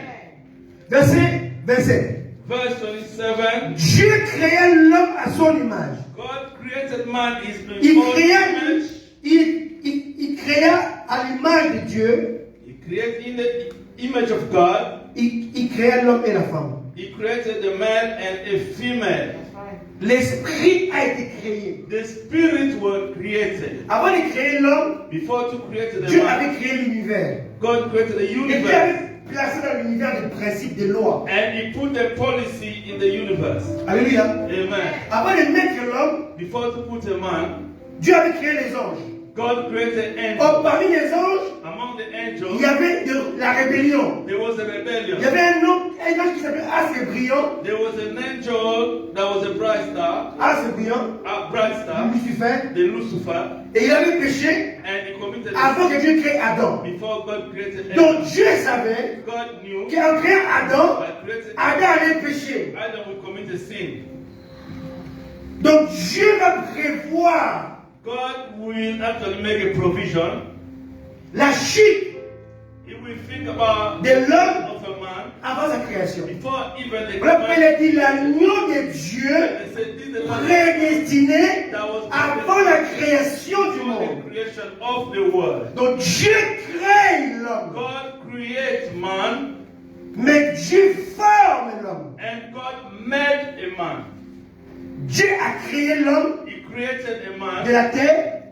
[SPEAKER 2] Verset 27.
[SPEAKER 4] Verse 27.
[SPEAKER 2] Dieu créa l'homme à son image.
[SPEAKER 4] God created man in his
[SPEAKER 2] Il
[SPEAKER 4] own
[SPEAKER 2] créa,
[SPEAKER 4] image.
[SPEAKER 2] il créa à l'image de Dieu,
[SPEAKER 4] He created in the image of God.
[SPEAKER 2] il créa l'homme et la femme.
[SPEAKER 4] He created a man and a female.
[SPEAKER 3] That's right.
[SPEAKER 2] L'esprit a été créé.
[SPEAKER 4] The spirit was created.
[SPEAKER 2] Avant de créer l'homme,
[SPEAKER 4] Before to create the
[SPEAKER 2] Dieu
[SPEAKER 4] man,
[SPEAKER 2] avait créé l'univers.
[SPEAKER 4] God created the
[SPEAKER 2] Et Dieu
[SPEAKER 4] universe.
[SPEAKER 2] avait placé dans l'univers des principes, des lois.
[SPEAKER 4] And he put a policy in the universe.
[SPEAKER 2] Alléluia.
[SPEAKER 4] Amen.
[SPEAKER 2] Avant de mettre l'homme,
[SPEAKER 4] Before to put a man,
[SPEAKER 2] Dieu avait créé les anges.
[SPEAKER 4] God created angels.
[SPEAKER 2] Or, parmi les anges,
[SPEAKER 4] Among the
[SPEAKER 2] il
[SPEAKER 4] angels,
[SPEAKER 2] y avait de la rébellion.
[SPEAKER 4] there was a
[SPEAKER 2] Il
[SPEAKER 4] rebellion.
[SPEAKER 2] y avait un ange qui s'appelait assez brillant,
[SPEAKER 4] There was an angel that was a bright star,
[SPEAKER 2] assez brillant,
[SPEAKER 4] a bright star,
[SPEAKER 2] Lucifer,
[SPEAKER 4] the Lucifer,
[SPEAKER 2] et il avait péché
[SPEAKER 4] and he committed
[SPEAKER 2] avant
[SPEAKER 4] sin
[SPEAKER 2] que Dieu crée Adam.
[SPEAKER 4] before God created
[SPEAKER 2] Donc
[SPEAKER 4] Adam.
[SPEAKER 2] Dieu savait
[SPEAKER 4] God knew
[SPEAKER 2] qu'en créant Adam,
[SPEAKER 4] by creating
[SPEAKER 2] Adam allait pécher.
[SPEAKER 4] Adam would commit a sin.
[SPEAKER 2] Donc Dieu va prévoir
[SPEAKER 4] God will actually make a provision.
[SPEAKER 2] la chute
[SPEAKER 4] He will think about
[SPEAKER 2] de
[SPEAKER 4] the
[SPEAKER 2] l'homme
[SPEAKER 4] of a man
[SPEAKER 2] avant sa création.
[SPEAKER 4] before even the
[SPEAKER 2] Le Père
[SPEAKER 4] command.
[SPEAKER 2] dit l'agneau de Dieu
[SPEAKER 4] And said, this is the man
[SPEAKER 2] prédestiné
[SPEAKER 4] that was
[SPEAKER 2] avant la création du
[SPEAKER 4] before
[SPEAKER 2] monde.
[SPEAKER 4] the creation of the world.
[SPEAKER 2] Donc Dieu crée l'homme,
[SPEAKER 4] God creates man
[SPEAKER 2] mais Dieu forme l'homme.
[SPEAKER 4] and God made a man.
[SPEAKER 2] Dieu a créé l'homme
[SPEAKER 4] He created a
[SPEAKER 2] de
[SPEAKER 4] man
[SPEAKER 2] la terre.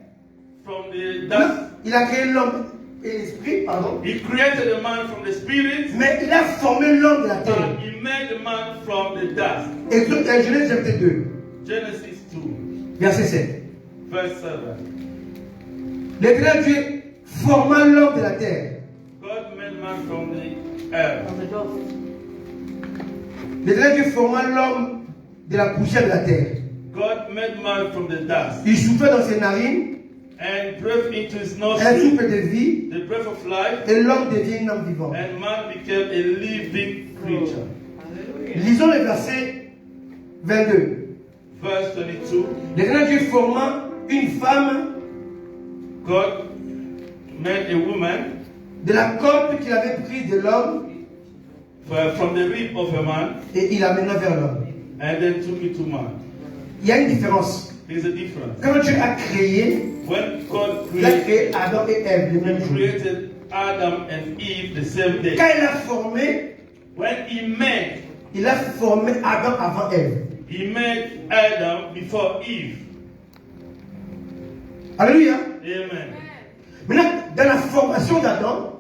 [SPEAKER 4] from the dust.
[SPEAKER 2] Il a créé l'homme et l'esprit, pardon.
[SPEAKER 4] He created a man from the spirit,
[SPEAKER 2] Mais il a formé l'homme de la terre.
[SPEAKER 4] but he made a man from the dust.
[SPEAKER 2] Exode, Genèse chapitre 2,
[SPEAKER 4] Genesis 2,
[SPEAKER 2] verset 7.
[SPEAKER 4] verse 7.
[SPEAKER 2] L'éternel Dieu forma l'homme de la terre.
[SPEAKER 4] God made man from the earth.
[SPEAKER 3] From the dust.
[SPEAKER 2] L'éternel Dieu forma l'homme de la poussière de la terre.
[SPEAKER 4] God made man from the dust
[SPEAKER 2] Il souffla dans ses narines
[SPEAKER 4] and breathed into his
[SPEAKER 2] un
[SPEAKER 4] nostrils
[SPEAKER 2] souffle de vie
[SPEAKER 4] the breath of life,
[SPEAKER 2] et l'homme devient un homme vivant.
[SPEAKER 4] and man became a living creature.
[SPEAKER 3] Hallelujah.
[SPEAKER 2] Lisons le verset 22.
[SPEAKER 4] Verse 22.
[SPEAKER 2] L'éternel Dieu forma une femme
[SPEAKER 4] God made a woman
[SPEAKER 2] de la côte qu'il avait prise de l'homme
[SPEAKER 4] from the rib of a man
[SPEAKER 2] et il l'amena vers l'homme.
[SPEAKER 4] and then took it to man.
[SPEAKER 2] Il y a une différence.
[SPEAKER 4] There's a difference.
[SPEAKER 2] Quand Dieu a créé,
[SPEAKER 4] When God
[SPEAKER 2] il a
[SPEAKER 4] created,
[SPEAKER 2] créé Adam et Ève le même
[SPEAKER 4] He
[SPEAKER 2] jour.
[SPEAKER 4] created Adam and Eve the same day.
[SPEAKER 2] Quand il a formé,
[SPEAKER 4] When He made,
[SPEAKER 2] il a formé Adam avant Ève.
[SPEAKER 4] He made Adam before Eve.
[SPEAKER 2] Alléluia.
[SPEAKER 4] Amen.
[SPEAKER 2] Maintenant, dans la formation d'Adam,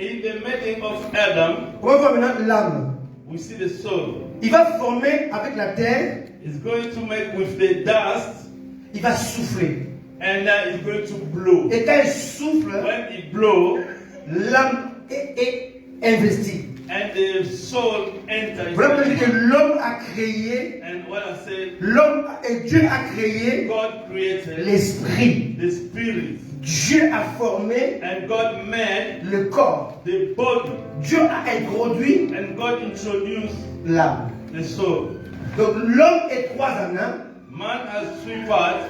[SPEAKER 4] In the making of Adam,
[SPEAKER 2] on va voir maintenant l'âme.
[SPEAKER 4] we see the soul.
[SPEAKER 2] Il va former avec la terre,
[SPEAKER 4] It's going to make with the dust,
[SPEAKER 2] il va souffler.
[SPEAKER 4] and it's going to blow.
[SPEAKER 2] Et quand il souffle,
[SPEAKER 4] When it blows,
[SPEAKER 2] l'âme est investie.
[SPEAKER 4] and the soul enters.
[SPEAKER 2] Voilà pourquoi je dis que l'homme a créé,
[SPEAKER 4] And what I said,
[SPEAKER 2] l'homme et Dieu a créé
[SPEAKER 4] God created
[SPEAKER 2] l'esprit.
[SPEAKER 4] the spirit,
[SPEAKER 2] Dieu a formé
[SPEAKER 4] and God made
[SPEAKER 2] le corps.
[SPEAKER 4] the body,
[SPEAKER 2] Dieu a introduit
[SPEAKER 4] and God introduced
[SPEAKER 2] l'âme.
[SPEAKER 4] the soul.
[SPEAKER 2] Donc l'homme est trois en un.
[SPEAKER 4] Man has three parts.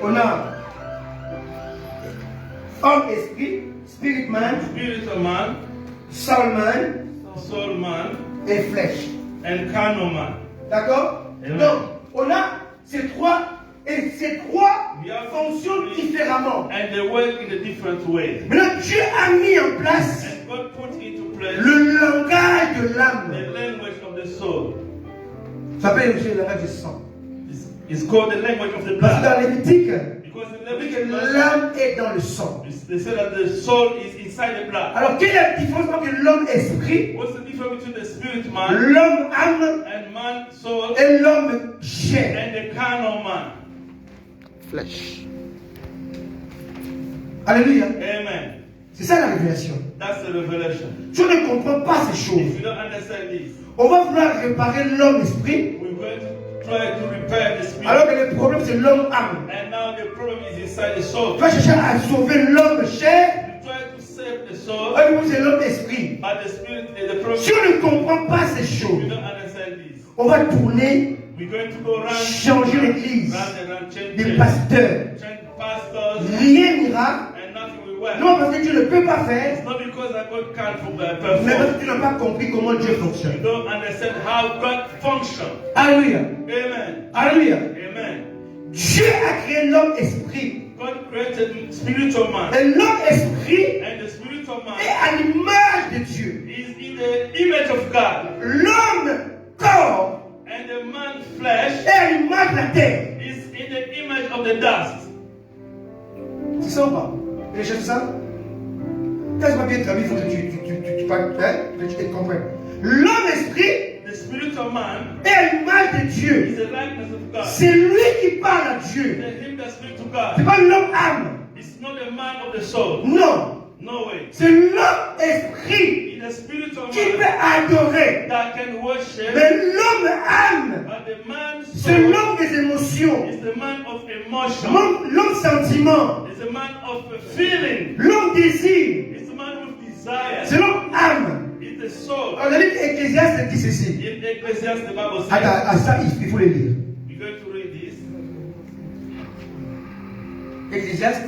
[SPEAKER 2] On a homme esprit, spirit man,
[SPEAKER 4] Spirit of man,
[SPEAKER 2] soul man
[SPEAKER 4] soul man,
[SPEAKER 2] et flèche.
[SPEAKER 4] and carnal man.
[SPEAKER 2] D'accord?
[SPEAKER 4] Amen.
[SPEAKER 2] Donc on a ces trois et ces trois
[SPEAKER 4] We have
[SPEAKER 2] fonctionnent
[SPEAKER 4] three,
[SPEAKER 2] différemment.
[SPEAKER 4] and they work in a different way.
[SPEAKER 2] Maintenant Dieu a mis en place
[SPEAKER 4] And God put into place
[SPEAKER 2] le langage de l'âme.
[SPEAKER 4] the language of the soul.
[SPEAKER 2] Ça s'appelle aussi le langage du sang.
[SPEAKER 4] It's called the language of the
[SPEAKER 2] Parce que
[SPEAKER 4] blood.
[SPEAKER 2] dans Lévitique,
[SPEAKER 4] Because in
[SPEAKER 2] on dit que
[SPEAKER 4] Leviticus,
[SPEAKER 2] l'âme est dans le sang.
[SPEAKER 4] they say that the soul is inside the blood.
[SPEAKER 2] Alors quelle est la différence entre l'homme esprit,
[SPEAKER 4] What's the difference between the spirit man
[SPEAKER 2] l'homme âme
[SPEAKER 4] and man soul
[SPEAKER 2] et l'homme chair?
[SPEAKER 4] and the carnal man?
[SPEAKER 1] Flesh.
[SPEAKER 2] Alléluia.
[SPEAKER 4] Amen.
[SPEAKER 2] C'est ça la révélation.
[SPEAKER 4] That's the revelation.
[SPEAKER 2] Si on ne comprend pas ces
[SPEAKER 4] If
[SPEAKER 2] choses,
[SPEAKER 4] you don't understand this,
[SPEAKER 2] on va vouloir réparer l'homme esprit,
[SPEAKER 4] we're going to try to repair the spirit.
[SPEAKER 2] alors que le problème c'est l'homme âme.
[SPEAKER 4] And now the problem is inside the soul.
[SPEAKER 2] Tu vas chercher à sauver l'homme chair,
[SPEAKER 4] You try to save the soul,
[SPEAKER 2] alors que c'est l'homme esprit.
[SPEAKER 4] but the spirit is the problem.
[SPEAKER 2] Si on ne comprend pas ces
[SPEAKER 4] If you
[SPEAKER 2] choses,
[SPEAKER 4] don't understand this,
[SPEAKER 2] on va tourner,
[SPEAKER 4] we're going to go around,
[SPEAKER 2] changer l'église,
[SPEAKER 4] round and round, change
[SPEAKER 2] des
[SPEAKER 4] the-
[SPEAKER 2] pasteurs.
[SPEAKER 4] change pastors,
[SPEAKER 2] Rien n'ira.
[SPEAKER 4] and nothing will work.
[SPEAKER 2] Non, parce que Dieu ne peut pas faire,
[SPEAKER 4] It's not because that God can't
[SPEAKER 2] mais
[SPEAKER 4] perform.
[SPEAKER 2] parce que tu n'as pas compris comment Dieu
[SPEAKER 4] You
[SPEAKER 2] fonctionne.
[SPEAKER 4] don't understand how God functions.
[SPEAKER 2] Alléluia.
[SPEAKER 4] Amen.
[SPEAKER 2] Alléluia.
[SPEAKER 4] Amen.
[SPEAKER 2] Dieu a créé l'homme esprit.
[SPEAKER 4] God created spiritual man,
[SPEAKER 2] Et l'homme esprit
[SPEAKER 4] and the spiritual
[SPEAKER 2] est
[SPEAKER 4] man
[SPEAKER 2] à l'image de Dieu.
[SPEAKER 4] is in the image of God,
[SPEAKER 2] L'homme corps
[SPEAKER 4] and the man flesh
[SPEAKER 2] est à l'image de la terre.
[SPEAKER 4] is in the image of the dust.
[SPEAKER 2] C'est ça ou pas? Tu cherches ça? Quand c'est pas bien traduit, il faut que tu parles, hein, que tu te comprennes. L'homme esprit
[SPEAKER 4] The spiritual man
[SPEAKER 2] est à l'image de
[SPEAKER 4] is
[SPEAKER 2] Dieu.
[SPEAKER 4] the likeness of God.
[SPEAKER 2] C'est lui qui parle à Dieu.
[SPEAKER 4] The him that speaks to
[SPEAKER 2] C'est
[SPEAKER 4] God.
[SPEAKER 2] pas l'homme âme.
[SPEAKER 4] It's not the man of the soul.
[SPEAKER 2] Non.
[SPEAKER 4] No way.
[SPEAKER 2] C'est l'homme esprit
[SPEAKER 4] It's the spiritual
[SPEAKER 2] qui peut
[SPEAKER 4] man
[SPEAKER 2] adorer.
[SPEAKER 4] that can worship,
[SPEAKER 2] Mais l'homme âme,
[SPEAKER 4] but the man
[SPEAKER 2] c'est
[SPEAKER 4] soul
[SPEAKER 2] l'homme des émotions.
[SPEAKER 4] is the man of emotion.
[SPEAKER 2] L'homme sentiment.
[SPEAKER 4] It's the man of feeling.
[SPEAKER 2] L'homme désir.
[SPEAKER 4] It's the man with desire.
[SPEAKER 2] C'est l'homme âme.
[SPEAKER 4] It's the soul.
[SPEAKER 2] On a lu Ecclésiaste dit ceci.
[SPEAKER 4] In Ecclesiastes, the Bible says,
[SPEAKER 2] Attends, à ça, il faut le lire.
[SPEAKER 4] we're going to read this.
[SPEAKER 2] Ecclésiaste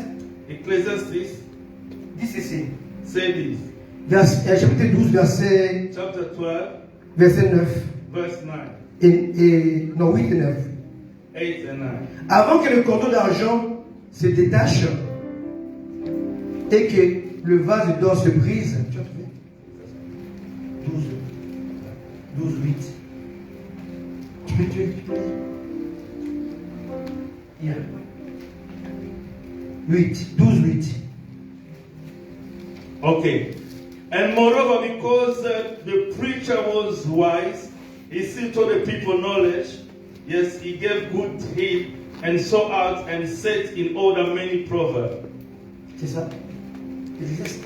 [SPEAKER 4] Ecclesiastes
[SPEAKER 2] dit ceci.
[SPEAKER 4] say this.
[SPEAKER 2] Chapitre 12, verset,
[SPEAKER 4] Chapter 12,
[SPEAKER 2] verset 9.
[SPEAKER 4] verse 9,
[SPEAKER 2] Non, 8 et 9.
[SPEAKER 4] 8 and 9.
[SPEAKER 2] Avant que le cordon d'argent se détache et que le vase d'or se brise. Tu as trouvé 12, 8. Tu peux lire? Hier. 8, 12, 8.
[SPEAKER 4] Okay. And moreover, because the preacher was wise, he still told the people knowledge. Yes, he gave good heed and saw out and set in order many proverbs.
[SPEAKER 2] C'est ça. Ecclésiaste.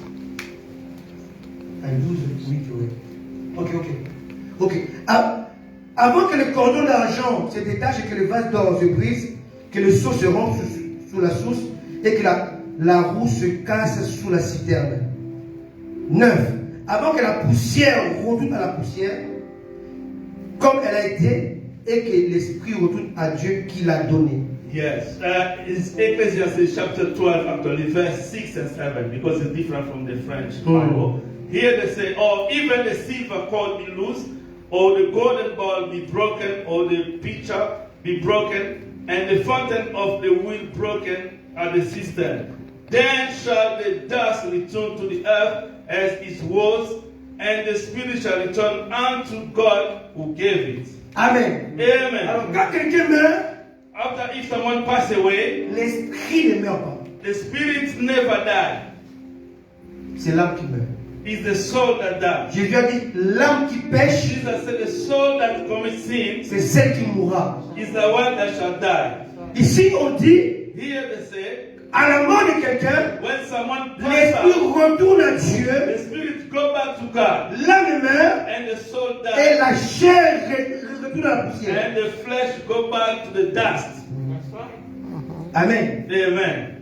[SPEAKER 2] 12, 8, oui. Ok. Avant que le cordon d'argent se détache et que le vase d'or se brise, que le seau se rompe sous la source et que la roue se casse sous la citerne. 9. Avant que la poussière retourne à la poussière, comme elle a été, et que l'esprit retourne à Dieu qui l'a donné.
[SPEAKER 4] Yes, it's Ecclesiastes chapter 12, actually, verse 6 and 7, because it's different from the French Bible. Here they say, or even the silver cord be loose, or the golden bowl be broken, or the pitcher be broken, and the fountain of the wheel broken at the cistern. Then shall the dust return to the earth as it was, and the spirit shall return unto God who gave it.
[SPEAKER 2] Amen.
[SPEAKER 4] Amen.
[SPEAKER 2] Alors, quand quelqu'un meurt,
[SPEAKER 4] After if someone pass away,
[SPEAKER 2] l'esprit ne meurt pas.
[SPEAKER 4] the spirit never die.
[SPEAKER 2] C'est l'âme qui meurt.
[SPEAKER 4] It's the soul that dies.
[SPEAKER 2] Jésus a dit, l'âme qui pêche,
[SPEAKER 4] Jesus said the soul that commits sin
[SPEAKER 2] c'est celle qui mourra.
[SPEAKER 4] is the one that shall die.
[SPEAKER 2] Ici, on dit,
[SPEAKER 4] Here they say,
[SPEAKER 2] à la mort de quelqu'un,
[SPEAKER 4] when someone passes
[SPEAKER 2] l'esprit
[SPEAKER 4] out,
[SPEAKER 2] retourne à Dieu,
[SPEAKER 4] the spirit go back to God,
[SPEAKER 2] l'âme meurt,
[SPEAKER 4] and the soul
[SPEAKER 2] et
[SPEAKER 4] dies,
[SPEAKER 2] la chair retourne à la poussière.
[SPEAKER 4] and the flesh go back to the dust.
[SPEAKER 2] Amen.
[SPEAKER 4] Amen.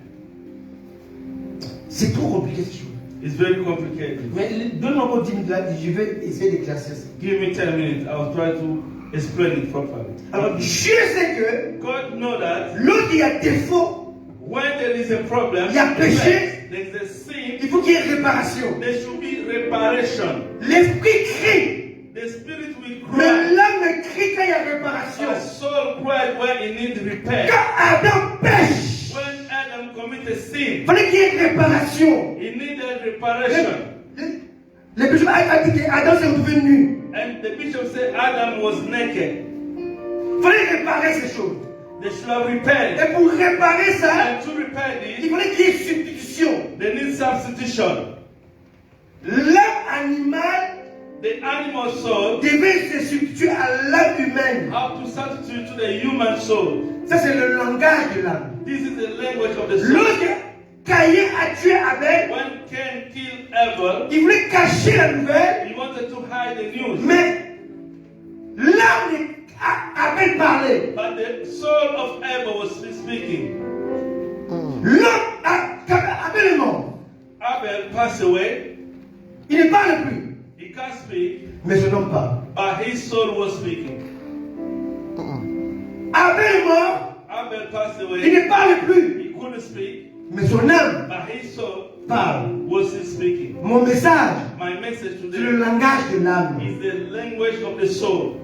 [SPEAKER 2] C'est trop compliqué cette chose.
[SPEAKER 4] It's very complicated.
[SPEAKER 2] Mais donne-moi encore 10 minutes là, je vais essayer d'éclaircir ça.
[SPEAKER 4] Give me 10 minutes. I'll try to explain it properly.
[SPEAKER 2] Alors, Dieu sait que
[SPEAKER 4] God know that
[SPEAKER 2] lorsqu'il y a défaut,
[SPEAKER 4] when there is a problem,
[SPEAKER 2] il y a péché,
[SPEAKER 4] there is a sin,
[SPEAKER 2] il faut qu'il y ait réparation.
[SPEAKER 4] there should be reparation.
[SPEAKER 2] L'esprit crie,
[SPEAKER 4] The spirit will
[SPEAKER 2] mais
[SPEAKER 4] cry.
[SPEAKER 2] l'âme crie quand il y a réparation.
[SPEAKER 4] The soul cried when it needs repair.
[SPEAKER 2] Quand Adam pêche,
[SPEAKER 4] When Adam committed sin,
[SPEAKER 2] il fallait qu'il y ait réparation.
[SPEAKER 4] he needed reparation.
[SPEAKER 2] Le bishop a dit qu'Adam s'est retrouvé nu.
[SPEAKER 4] And the bishop said Adam was naked.
[SPEAKER 2] Il fallait réparer ces choses.
[SPEAKER 4] They should have repaired.
[SPEAKER 2] Et pour réparer ça,
[SPEAKER 4] And to repair
[SPEAKER 2] il
[SPEAKER 4] this,
[SPEAKER 2] fallait qu'il y ait substitution.
[SPEAKER 4] they need substitution.
[SPEAKER 2] L'âme animale
[SPEAKER 4] The animal soul
[SPEAKER 2] devait se substituer à l'âme humaine.
[SPEAKER 4] have to substitute to the human soul.
[SPEAKER 2] Ça, c'est le langage de l'âme.
[SPEAKER 4] This is the language of the soul.
[SPEAKER 2] Lorsque Caïn a tué Abel,
[SPEAKER 4] When Cain killed Abel,
[SPEAKER 2] il voulait cacher la nouvelle,
[SPEAKER 4] he wanted to hide the news.
[SPEAKER 2] mais l'âme d'Abel parlait.
[SPEAKER 4] But the soul of Abel was speaking.
[SPEAKER 2] Abel est mort.
[SPEAKER 4] Abel passed away.
[SPEAKER 2] Il ne parle plus,
[SPEAKER 4] He can't speak,
[SPEAKER 2] mais son homme parle.
[SPEAKER 4] but his soul was speaking.
[SPEAKER 2] Abel est mort,
[SPEAKER 4] Abel passed
[SPEAKER 2] il
[SPEAKER 4] away.
[SPEAKER 2] ne parle plus,
[SPEAKER 4] He couldn't speak,
[SPEAKER 2] mais son âme
[SPEAKER 4] but his soul
[SPEAKER 2] parle.
[SPEAKER 4] was still speaking.
[SPEAKER 2] Mon message,
[SPEAKER 4] My message
[SPEAKER 2] c'est le
[SPEAKER 4] today
[SPEAKER 2] langage de l'âme.
[SPEAKER 4] is the language of the soul.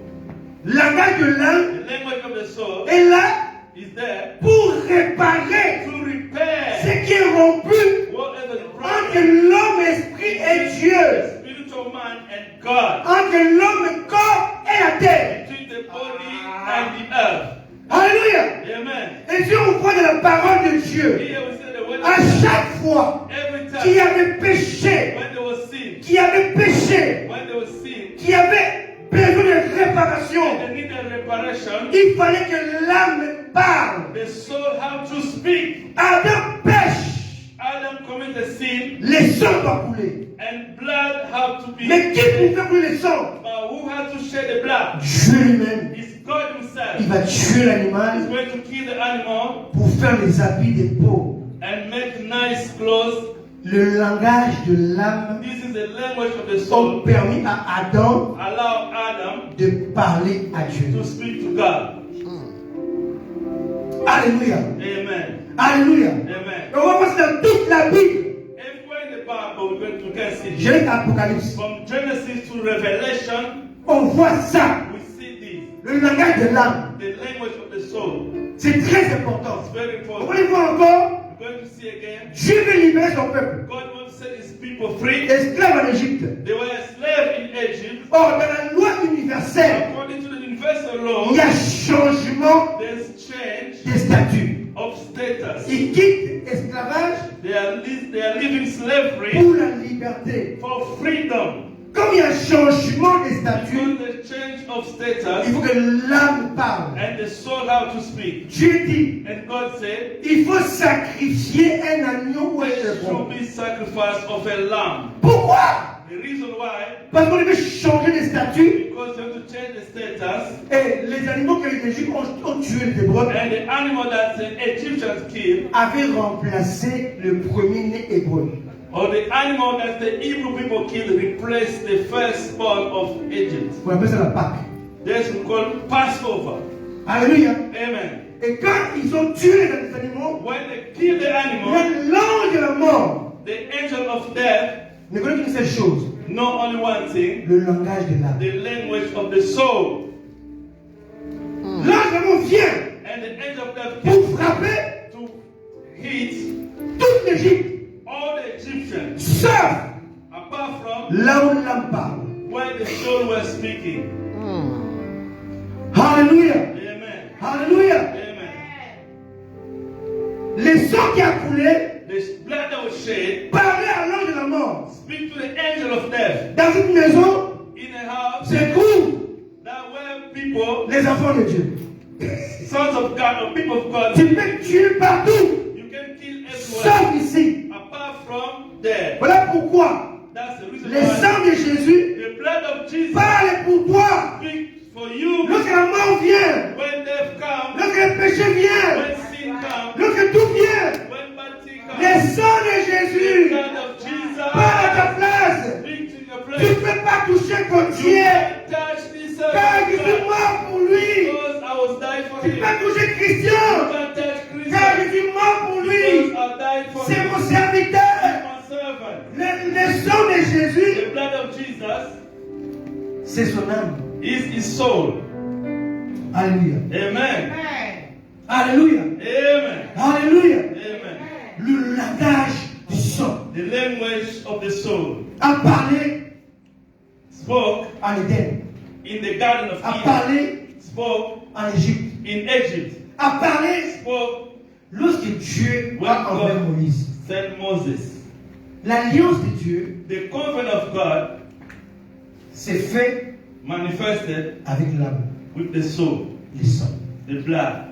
[SPEAKER 2] Le langage de l'âme
[SPEAKER 4] The language of the soul
[SPEAKER 2] est là
[SPEAKER 4] is there
[SPEAKER 2] pour réparer
[SPEAKER 4] to repair
[SPEAKER 2] ce qui est rompu
[SPEAKER 4] whatever is
[SPEAKER 2] entre
[SPEAKER 4] broken.
[SPEAKER 2] l'homme, esprit et Dieu,
[SPEAKER 4] The spiritual man and God,
[SPEAKER 2] entre l'homme, corps et la terre.
[SPEAKER 4] between the body and the earth.
[SPEAKER 2] Alléluia.
[SPEAKER 4] Amen.
[SPEAKER 2] Et si on voit de la parole de Dieu,
[SPEAKER 4] Here we say the word
[SPEAKER 2] à chaque fois
[SPEAKER 4] every
[SPEAKER 2] qu'il y
[SPEAKER 4] time
[SPEAKER 2] avait péché,
[SPEAKER 4] when there was sin,
[SPEAKER 2] qu'il y avait péché,
[SPEAKER 4] when there was sin,
[SPEAKER 2] qu'il y avait besoin de réparation,
[SPEAKER 4] and they needed reparation,
[SPEAKER 2] il fallait que l'âme parle.
[SPEAKER 4] the soul had to speak.
[SPEAKER 2] Adam pêche,
[SPEAKER 4] Adam committed sin,
[SPEAKER 2] les sangs doivent couler.
[SPEAKER 4] and blood had to be.
[SPEAKER 2] Mais qui pouvait couler le sang?
[SPEAKER 4] But who had to shed the blood?
[SPEAKER 2] Dieu lui-même.
[SPEAKER 4] It's God Himself.
[SPEAKER 2] Il va tuer
[SPEAKER 4] He's
[SPEAKER 2] l'animal
[SPEAKER 4] going to kill the animal
[SPEAKER 2] pour faire les habits des pauvres.
[SPEAKER 4] and make nice clothes.
[SPEAKER 2] Le langage de l'âme
[SPEAKER 4] This is the language of the
[SPEAKER 2] a
[SPEAKER 4] soul.
[SPEAKER 2] permis à Adam
[SPEAKER 4] Allow Adam
[SPEAKER 2] de parler à Dieu.
[SPEAKER 4] to speak to God.
[SPEAKER 2] Alléluia.
[SPEAKER 4] Amen.
[SPEAKER 2] Alléluia.
[SPEAKER 4] Amen.
[SPEAKER 2] Et on va passer dans toute la Bible.
[SPEAKER 4] Everywhere in the Bible, we can see this.
[SPEAKER 2] J'ai l'Apocalypse.
[SPEAKER 4] From Genesis to Revelation,
[SPEAKER 2] On voit ça.
[SPEAKER 4] we see this.
[SPEAKER 2] Le langage de l'âme.
[SPEAKER 4] The language of the soul.
[SPEAKER 2] C'est très important.
[SPEAKER 4] It's very
[SPEAKER 2] On
[SPEAKER 4] important.
[SPEAKER 2] va le voir encore.
[SPEAKER 4] We're going to see again.
[SPEAKER 2] Dieu veut libérer son peuple.
[SPEAKER 4] God wants to set His people free.
[SPEAKER 2] Esclave en Égypte.
[SPEAKER 4] They were enslaved in Egypt.
[SPEAKER 2] Or, dans la loi universelle,
[SPEAKER 4] According to the universal
[SPEAKER 2] il
[SPEAKER 4] law,
[SPEAKER 2] y a changement
[SPEAKER 4] there's change
[SPEAKER 2] des statuts.
[SPEAKER 4] of status.
[SPEAKER 2] Ils quittent l'esclavage
[SPEAKER 4] They are living slavery
[SPEAKER 2] pour la liberté.
[SPEAKER 4] for freedom.
[SPEAKER 2] Comme il y a un changement des statuts,
[SPEAKER 4] Because the change of
[SPEAKER 2] il
[SPEAKER 4] status
[SPEAKER 2] faut que l'âme parle.
[SPEAKER 4] and the soul have to speak.
[SPEAKER 2] Dieu dit,
[SPEAKER 4] And God said,
[SPEAKER 2] il faut sacrifier un agneau ou un
[SPEAKER 4] there
[SPEAKER 2] chevreau.
[SPEAKER 4] should be sacrifice of a lamb.
[SPEAKER 2] Pourquoi?
[SPEAKER 4] The reason why,
[SPEAKER 2] Parce qu'on devait changer les statuts
[SPEAKER 4] because you have to change the status,
[SPEAKER 2] et les animaux que les Égyptiens ont tués, les Hébreux,
[SPEAKER 4] and the animal that the Egyptians killed,
[SPEAKER 2] avaient remplacé le premier-né hébreu.
[SPEAKER 4] or the animal that the Hebrew people killed, replaced the firstborn of Egypt.
[SPEAKER 2] On appelle ça la Pâque.
[SPEAKER 4] That's what we call Passover.
[SPEAKER 2] Alléluia.
[SPEAKER 4] Amen.
[SPEAKER 2] Et quand ils ont tué les animaux,
[SPEAKER 4] When they kill the animal,
[SPEAKER 2] l'ange de la mort
[SPEAKER 4] the angel of death
[SPEAKER 2] ne connaît qu'une seule chose,
[SPEAKER 4] know only one thing,
[SPEAKER 2] le langage de l'âme.
[SPEAKER 4] the language of the soul.
[SPEAKER 2] L'ange de la mort vient
[SPEAKER 4] And the angel of death
[SPEAKER 2] pour
[SPEAKER 4] came
[SPEAKER 2] frapper
[SPEAKER 4] to hit
[SPEAKER 2] toute l'Égypte,
[SPEAKER 4] all the Egyptians,
[SPEAKER 2] sauf
[SPEAKER 4] apart from
[SPEAKER 2] là où l'âme parle.
[SPEAKER 4] where the soul was speaking.
[SPEAKER 2] Alléluia.
[SPEAKER 4] Amen.
[SPEAKER 2] Alléluia.
[SPEAKER 4] Amen.
[SPEAKER 2] sang qui a coulé
[SPEAKER 4] the blood that was shed,
[SPEAKER 2] parlait à l'ange de la mort.
[SPEAKER 4] speak to the angel of death.
[SPEAKER 2] Dans une maison,
[SPEAKER 4] In a house,
[SPEAKER 2] c'est où
[SPEAKER 4] that where people,
[SPEAKER 2] les enfants de Dieu.
[SPEAKER 4] sons of God or people of God,
[SPEAKER 2] Tu peux tuer partout,
[SPEAKER 4] you can kill
[SPEAKER 2] sauf
[SPEAKER 4] everywhere,
[SPEAKER 2] ici.
[SPEAKER 4] apart from there.
[SPEAKER 2] Voilà pourquoi
[SPEAKER 4] That's the reason
[SPEAKER 2] le
[SPEAKER 4] why
[SPEAKER 2] sang de Jésus
[SPEAKER 4] the blood of Jesus
[SPEAKER 2] parle pour toi.
[SPEAKER 4] speaks for you
[SPEAKER 2] Lorsque la mort vient,
[SPEAKER 4] when death comes,
[SPEAKER 2] lorsque le péché vient,
[SPEAKER 4] when sin comes,
[SPEAKER 2] lorsque tout vient,
[SPEAKER 4] when bad thing
[SPEAKER 2] le
[SPEAKER 4] comes.
[SPEAKER 2] sang de
[SPEAKER 4] The
[SPEAKER 2] Jésus
[SPEAKER 4] blood of Jesus
[SPEAKER 2] parle à ta place.
[SPEAKER 4] speaks in your
[SPEAKER 2] Tu
[SPEAKER 4] place.
[SPEAKER 2] ne peux pas toucher ton
[SPEAKER 4] You
[SPEAKER 2] Dieu,
[SPEAKER 4] can't touch this
[SPEAKER 2] car je suis mort pour lui.
[SPEAKER 4] because I was died for
[SPEAKER 2] Tu ne
[SPEAKER 4] him.
[SPEAKER 2] peux pas toucher
[SPEAKER 4] You
[SPEAKER 2] Christian,
[SPEAKER 4] can't touch
[SPEAKER 2] car je
[SPEAKER 4] Christ
[SPEAKER 2] suis mort pour
[SPEAKER 4] because
[SPEAKER 2] lui.
[SPEAKER 4] I died for
[SPEAKER 2] C'est
[SPEAKER 4] him.
[SPEAKER 2] mon serviteur.
[SPEAKER 4] My servant.
[SPEAKER 2] Le sang de Jésus,
[SPEAKER 4] The blood of Jesus
[SPEAKER 2] c'est son âme.
[SPEAKER 4] is his soul.
[SPEAKER 2] Alléluia.
[SPEAKER 4] Amen.
[SPEAKER 2] Alléluia.
[SPEAKER 4] Amen.
[SPEAKER 2] Alléluia.
[SPEAKER 4] Amen.
[SPEAKER 2] Le langage du sang
[SPEAKER 4] The language of the soul
[SPEAKER 2] a parlé
[SPEAKER 4] spoke
[SPEAKER 2] en Éden,
[SPEAKER 4] in the Garden of
[SPEAKER 2] a
[SPEAKER 4] Eden,
[SPEAKER 2] parlé
[SPEAKER 4] spoke
[SPEAKER 2] en Égypte,
[SPEAKER 4] in Egypt,
[SPEAKER 2] a parlé
[SPEAKER 4] spoke
[SPEAKER 2] lorsque Dieu a envoyé Moïse.
[SPEAKER 4] sent Moses.
[SPEAKER 2] L'alliance de Dieu
[SPEAKER 4] The covenant of God
[SPEAKER 2] s'est faite
[SPEAKER 4] manifested
[SPEAKER 2] avec l'âme,
[SPEAKER 4] with the soul,
[SPEAKER 2] le sang.
[SPEAKER 4] the blood.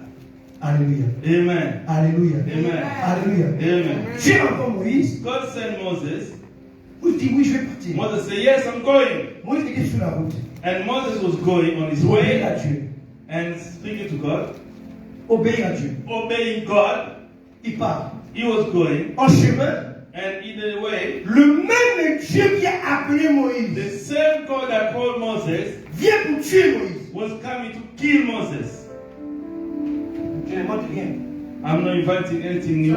[SPEAKER 2] Alléluia.
[SPEAKER 4] Amen.
[SPEAKER 2] Alléluia.
[SPEAKER 4] Amen.
[SPEAKER 2] Alléluia.
[SPEAKER 4] Amen.
[SPEAKER 2] Dieu envoie Moïse.
[SPEAKER 4] God sent Moses.
[SPEAKER 2] Il dit oui, je vais partir.
[SPEAKER 4] Moses said, yes, I'm going.
[SPEAKER 2] Moïse était sur la route.
[SPEAKER 4] And Moses was going on his
[SPEAKER 2] Obéir à
[SPEAKER 4] way
[SPEAKER 2] Dieu.
[SPEAKER 4] and speaking to God,
[SPEAKER 2] Obéir à Dieu.
[SPEAKER 4] obeying God.
[SPEAKER 2] Il part.
[SPEAKER 4] He was going,
[SPEAKER 2] En chemin,
[SPEAKER 4] and in the way,
[SPEAKER 2] le même Dieu qui a appelé Moïse
[SPEAKER 4] the same God that called Moses
[SPEAKER 2] vient pour tuer Moïse.
[SPEAKER 4] was coming to kill Moses.
[SPEAKER 2] Je ne demande rien.
[SPEAKER 4] I'm not inventing anything new.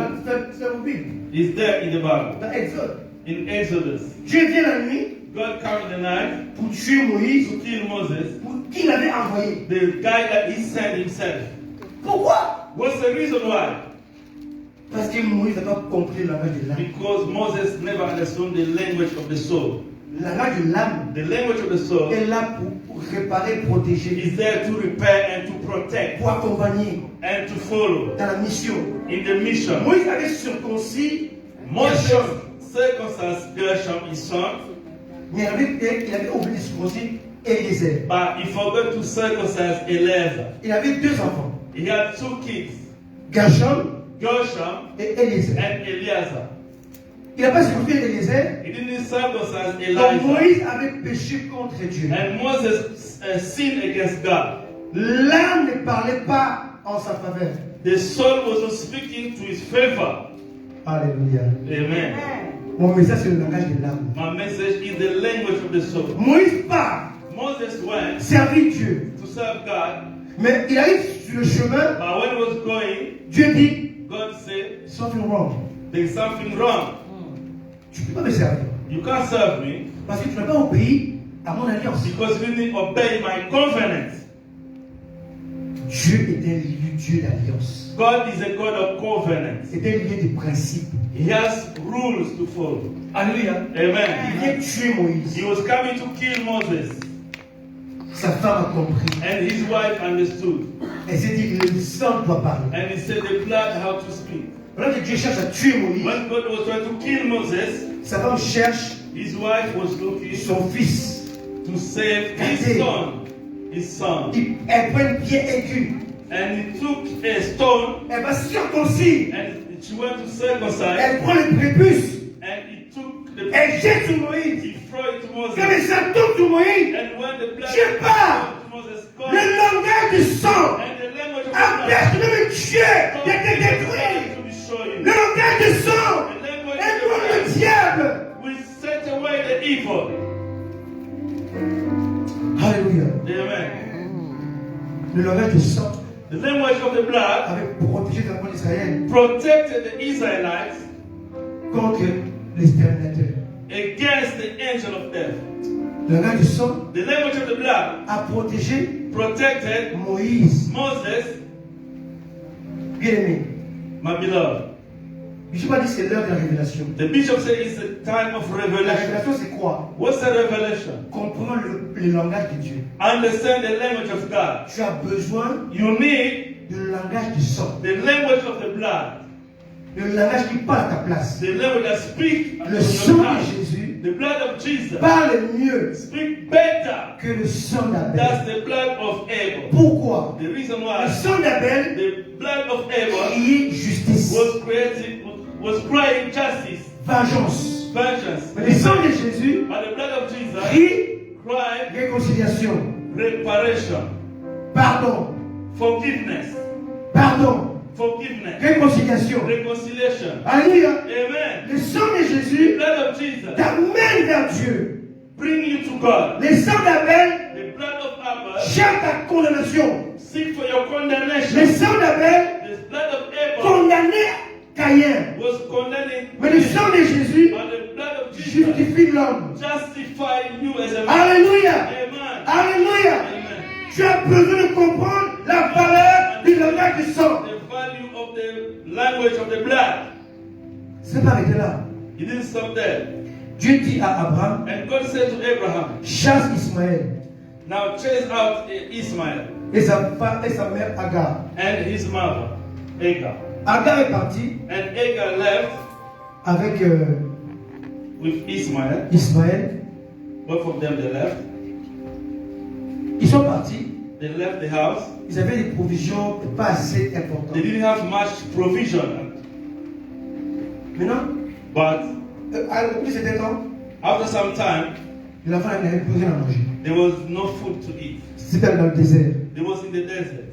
[SPEAKER 2] C'est au Bible.
[SPEAKER 4] It's there in the Bible.
[SPEAKER 2] Dans Exode.
[SPEAKER 4] In Exodus,
[SPEAKER 2] Dieu vient la nuit
[SPEAKER 4] God carried the knife
[SPEAKER 2] pour tuer Moïse,
[SPEAKER 4] to kill Moses,
[SPEAKER 2] pour qui l'avait envoyé.
[SPEAKER 4] the guy that he sent himself.
[SPEAKER 2] Pourquoi?
[SPEAKER 4] What's the reason why?
[SPEAKER 2] Parce que Moïse n'a pas compris le langage de l'âme.
[SPEAKER 4] Because Moses never understood the language of the soul.
[SPEAKER 2] Le langage de l'âme
[SPEAKER 4] The language of the soul
[SPEAKER 2] est là pour réparer, protéger,
[SPEAKER 4] is there to repair and to protect
[SPEAKER 2] pour accompagner
[SPEAKER 4] and to follow
[SPEAKER 2] dans la mission.
[SPEAKER 4] in the mission.
[SPEAKER 2] Moïse avait circoncis
[SPEAKER 4] Moses
[SPEAKER 2] Gershom,
[SPEAKER 4] circumcised Gershom, his son,
[SPEAKER 2] mais il avait oublié de circoncire Élisée.
[SPEAKER 4] but he forgot to circumcise Eleazar.
[SPEAKER 2] Il avait deux enfants,
[SPEAKER 4] He had two kids,
[SPEAKER 2] Gershom
[SPEAKER 4] Gershom
[SPEAKER 2] et Élisée.
[SPEAKER 4] and Eleazar.
[SPEAKER 2] Il n'a pas circoncis Élisée,
[SPEAKER 4] He didn't circumcise
[SPEAKER 2] donc
[SPEAKER 4] Elijah.
[SPEAKER 2] Moïse avait péché contre Dieu.
[SPEAKER 4] And Moses sinned against God.
[SPEAKER 2] L'âme ne parlait pas en sa faveur.
[SPEAKER 4] The soul wasn't speaking to his favor.
[SPEAKER 2] Alléluia.
[SPEAKER 4] Amen.
[SPEAKER 2] Mon message, c'est le langage de l'âme.
[SPEAKER 4] My message is the language of the soul.
[SPEAKER 2] Moïse part
[SPEAKER 4] Moses went
[SPEAKER 2] servir Dieu.
[SPEAKER 4] to serve God,
[SPEAKER 2] Mais il arrive sur le chemin,
[SPEAKER 4] but when he was going,
[SPEAKER 2] Dieu dit,
[SPEAKER 4] God said,
[SPEAKER 2] something wrong.
[SPEAKER 4] there's something wrong.
[SPEAKER 2] Tu ne peux pas me servir.
[SPEAKER 4] You can't serve me
[SPEAKER 2] Parce que tu n'as pas obéi à mon alliance.
[SPEAKER 4] because you didn't obey my covenant.
[SPEAKER 2] Dieu est un Dieu d'alliance.
[SPEAKER 4] God is a God of covenant.
[SPEAKER 2] C'est un lien de principe.
[SPEAKER 4] He has rules to follow.
[SPEAKER 2] Alléluia. Il
[SPEAKER 4] Amen.
[SPEAKER 2] vient tuer Moïse.
[SPEAKER 4] He was coming to kill Moses,
[SPEAKER 2] Sa femme a compris.
[SPEAKER 4] and his wife understood.
[SPEAKER 2] Elle s'est dit, le sang doit parler.
[SPEAKER 4] And he said the blood how to speak.
[SPEAKER 2] Pendant que Dieu cherche à tuer Moïse,
[SPEAKER 4] When God was trying to kill Moses,
[SPEAKER 2] sa femme cherche
[SPEAKER 4] his wife was looking
[SPEAKER 2] son fils.
[SPEAKER 4] to save his son. His son.
[SPEAKER 2] Elle prend une pierre aiguë.
[SPEAKER 4] And he took a stone
[SPEAKER 2] Elle va circoncire.
[SPEAKER 4] and she went to circumcise.
[SPEAKER 2] Elle prend le prépuce.
[SPEAKER 4] And he took the
[SPEAKER 2] Elle jette sur Moïse.
[SPEAKER 4] he threw it to
[SPEAKER 2] Quand
[SPEAKER 4] Moses.
[SPEAKER 2] le sang tombe sur Moïse,
[SPEAKER 4] And when the blood
[SPEAKER 2] Je pars.
[SPEAKER 4] to Moses
[SPEAKER 2] le
[SPEAKER 4] called,
[SPEAKER 2] langage du sang
[SPEAKER 4] and the language of
[SPEAKER 2] empêche de me tuer,
[SPEAKER 4] God
[SPEAKER 2] de te détruire.
[SPEAKER 4] to be showing.
[SPEAKER 2] Le langage du sang
[SPEAKER 4] The language
[SPEAKER 2] éloigne
[SPEAKER 4] of
[SPEAKER 2] le diable.
[SPEAKER 4] we set away the evil.
[SPEAKER 2] Alléluia.
[SPEAKER 4] Amen.
[SPEAKER 2] Le langage du sang
[SPEAKER 4] The language of the blood
[SPEAKER 2] avait protégé les enfants d'Israël
[SPEAKER 4] protected the Israelites
[SPEAKER 2] contre l'exterminateur.
[SPEAKER 4] against the angel of death.
[SPEAKER 2] Le langage du sang
[SPEAKER 4] The language of the blood
[SPEAKER 2] a protégé
[SPEAKER 4] protected
[SPEAKER 2] Moïse.
[SPEAKER 4] Moses,
[SPEAKER 2] Bien-aimé,
[SPEAKER 4] my beloved.
[SPEAKER 2] Bishop a dit c'est l'heure de la révélation.
[SPEAKER 4] The bishop said it's the time of
[SPEAKER 2] La
[SPEAKER 4] revelation.
[SPEAKER 2] révélation c'est quoi?
[SPEAKER 4] What's the revelation?
[SPEAKER 2] Comprendre le langage de Dieu.
[SPEAKER 4] Understand the language of God.
[SPEAKER 2] Tu as besoin
[SPEAKER 4] You need
[SPEAKER 2] du langage du sang.
[SPEAKER 4] the language of the blood.
[SPEAKER 2] Le langage qui parle à ta place.
[SPEAKER 4] The language that speaks
[SPEAKER 2] Le
[SPEAKER 4] on
[SPEAKER 2] sang
[SPEAKER 4] your
[SPEAKER 2] de
[SPEAKER 4] behalf.
[SPEAKER 2] Jésus
[SPEAKER 4] The blood of Jesus
[SPEAKER 2] parle mieux
[SPEAKER 4] speak better
[SPEAKER 2] que le sang d'Abel.
[SPEAKER 4] than the blood of Abel.
[SPEAKER 2] Pourquoi?
[SPEAKER 4] The reason
[SPEAKER 2] Le
[SPEAKER 4] why
[SPEAKER 2] sang d'Abel
[SPEAKER 4] the blood of Abel
[SPEAKER 2] criait justice,
[SPEAKER 4] was crying justice,
[SPEAKER 2] vengeance.
[SPEAKER 4] vengeance.
[SPEAKER 2] Mais le sang de Jésus
[SPEAKER 4] But the blood of Jesus
[SPEAKER 2] crie
[SPEAKER 4] cried
[SPEAKER 2] réconciliation,
[SPEAKER 4] reparation,
[SPEAKER 2] pardon,
[SPEAKER 4] forgiveness,
[SPEAKER 2] pardon,
[SPEAKER 4] forgiveness,
[SPEAKER 2] réconciliation.
[SPEAKER 4] reconciliation.
[SPEAKER 2] Alléluia.
[SPEAKER 4] Amen.
[SPEAKER 2] Le sang de
[SPEAKER 4] The
[SPEAKER 2] Jésus
[SPEAKER 4] blood of Jesus
[SPEAKER 2] t'amène vers Dieu.
[SPEAKER 4] bring you to God.
[SPEAKER 2] Le sang d'Abel
[SPEAKER 4] The blood of Abel
[SPEAKER 2] cherche ta condamnation.
[SPEAKER 4] seek for your
[SPEAKER 2] Le
[SPEAKER 4] condemnation.
[SPEAKER 2] sang d'Abel
[SPEAKER 4] The blood of Abel
[SPEAKER 2] condamnait Caïn.
[SPEAKER 4] was condemning,
[SPEAKER 2] Mais le sang de Jésus
[SPEAKER 4] but the blood of Jesus
[SPEAKER 2] justifie l'homme.
[SPEAKER 4] justify you as a man.
[SPEAKER 2] Alléluia.
[SPEAKER 4] Amen.
[SPEAKER 2] Alléluia.
[SPEAKER 4] Amen.
[SPEAKER 2] Tu as besoin de comprendre la valeur du langage du sang.
[SPEAKER 4] The value of the language of the blood.
[SPEAKER 2] C'est pas arrêté là.
[SPEAKER 4] He didn't stop there.
[SPEAKER 2] Dieu dit à Abraham,
[SPEAKER 4] And God said to Abraham,
[SPEAKER 2] chasse Ismaël
[SPEAKER 4] now chase out Ismail
[SPEAKER 2] et sa mère Agar.
[SPEAKER 4] and his mother, Hagar.
[SPEAKER 2] Agar est parti
[SPEAKER 4] And Hagar left
[SPEAKER 2] avec
[SPEAKER 4] with Ismail.
[SPEAKER 2] Ismaël.
[SPEAKER 4] Both of them, they left.
[SPEAKER 2] Ils sont partis.
[SPEAKER 4] They left the house.
[SPEAKER 2] Ils avaient des provisions pas assez
[SPEAKER 4] They
[SPEAKER 2] importantes.
[SPEAKER 4] didn't have much provision.
[SPEAKER 2] Maintenant,
[SPEAKER 4] But
[SPEAKER 2] au bout de cet temps,
[SPEAKER 4] after some time,
[SPEAKER 2] l'enfant n'avait plus rien à manger.
[SPEAKER 4] there was no food to eat.
[SPEAKER 2] C'était dans le désert.
[SPEAKER 4] They was in the desert.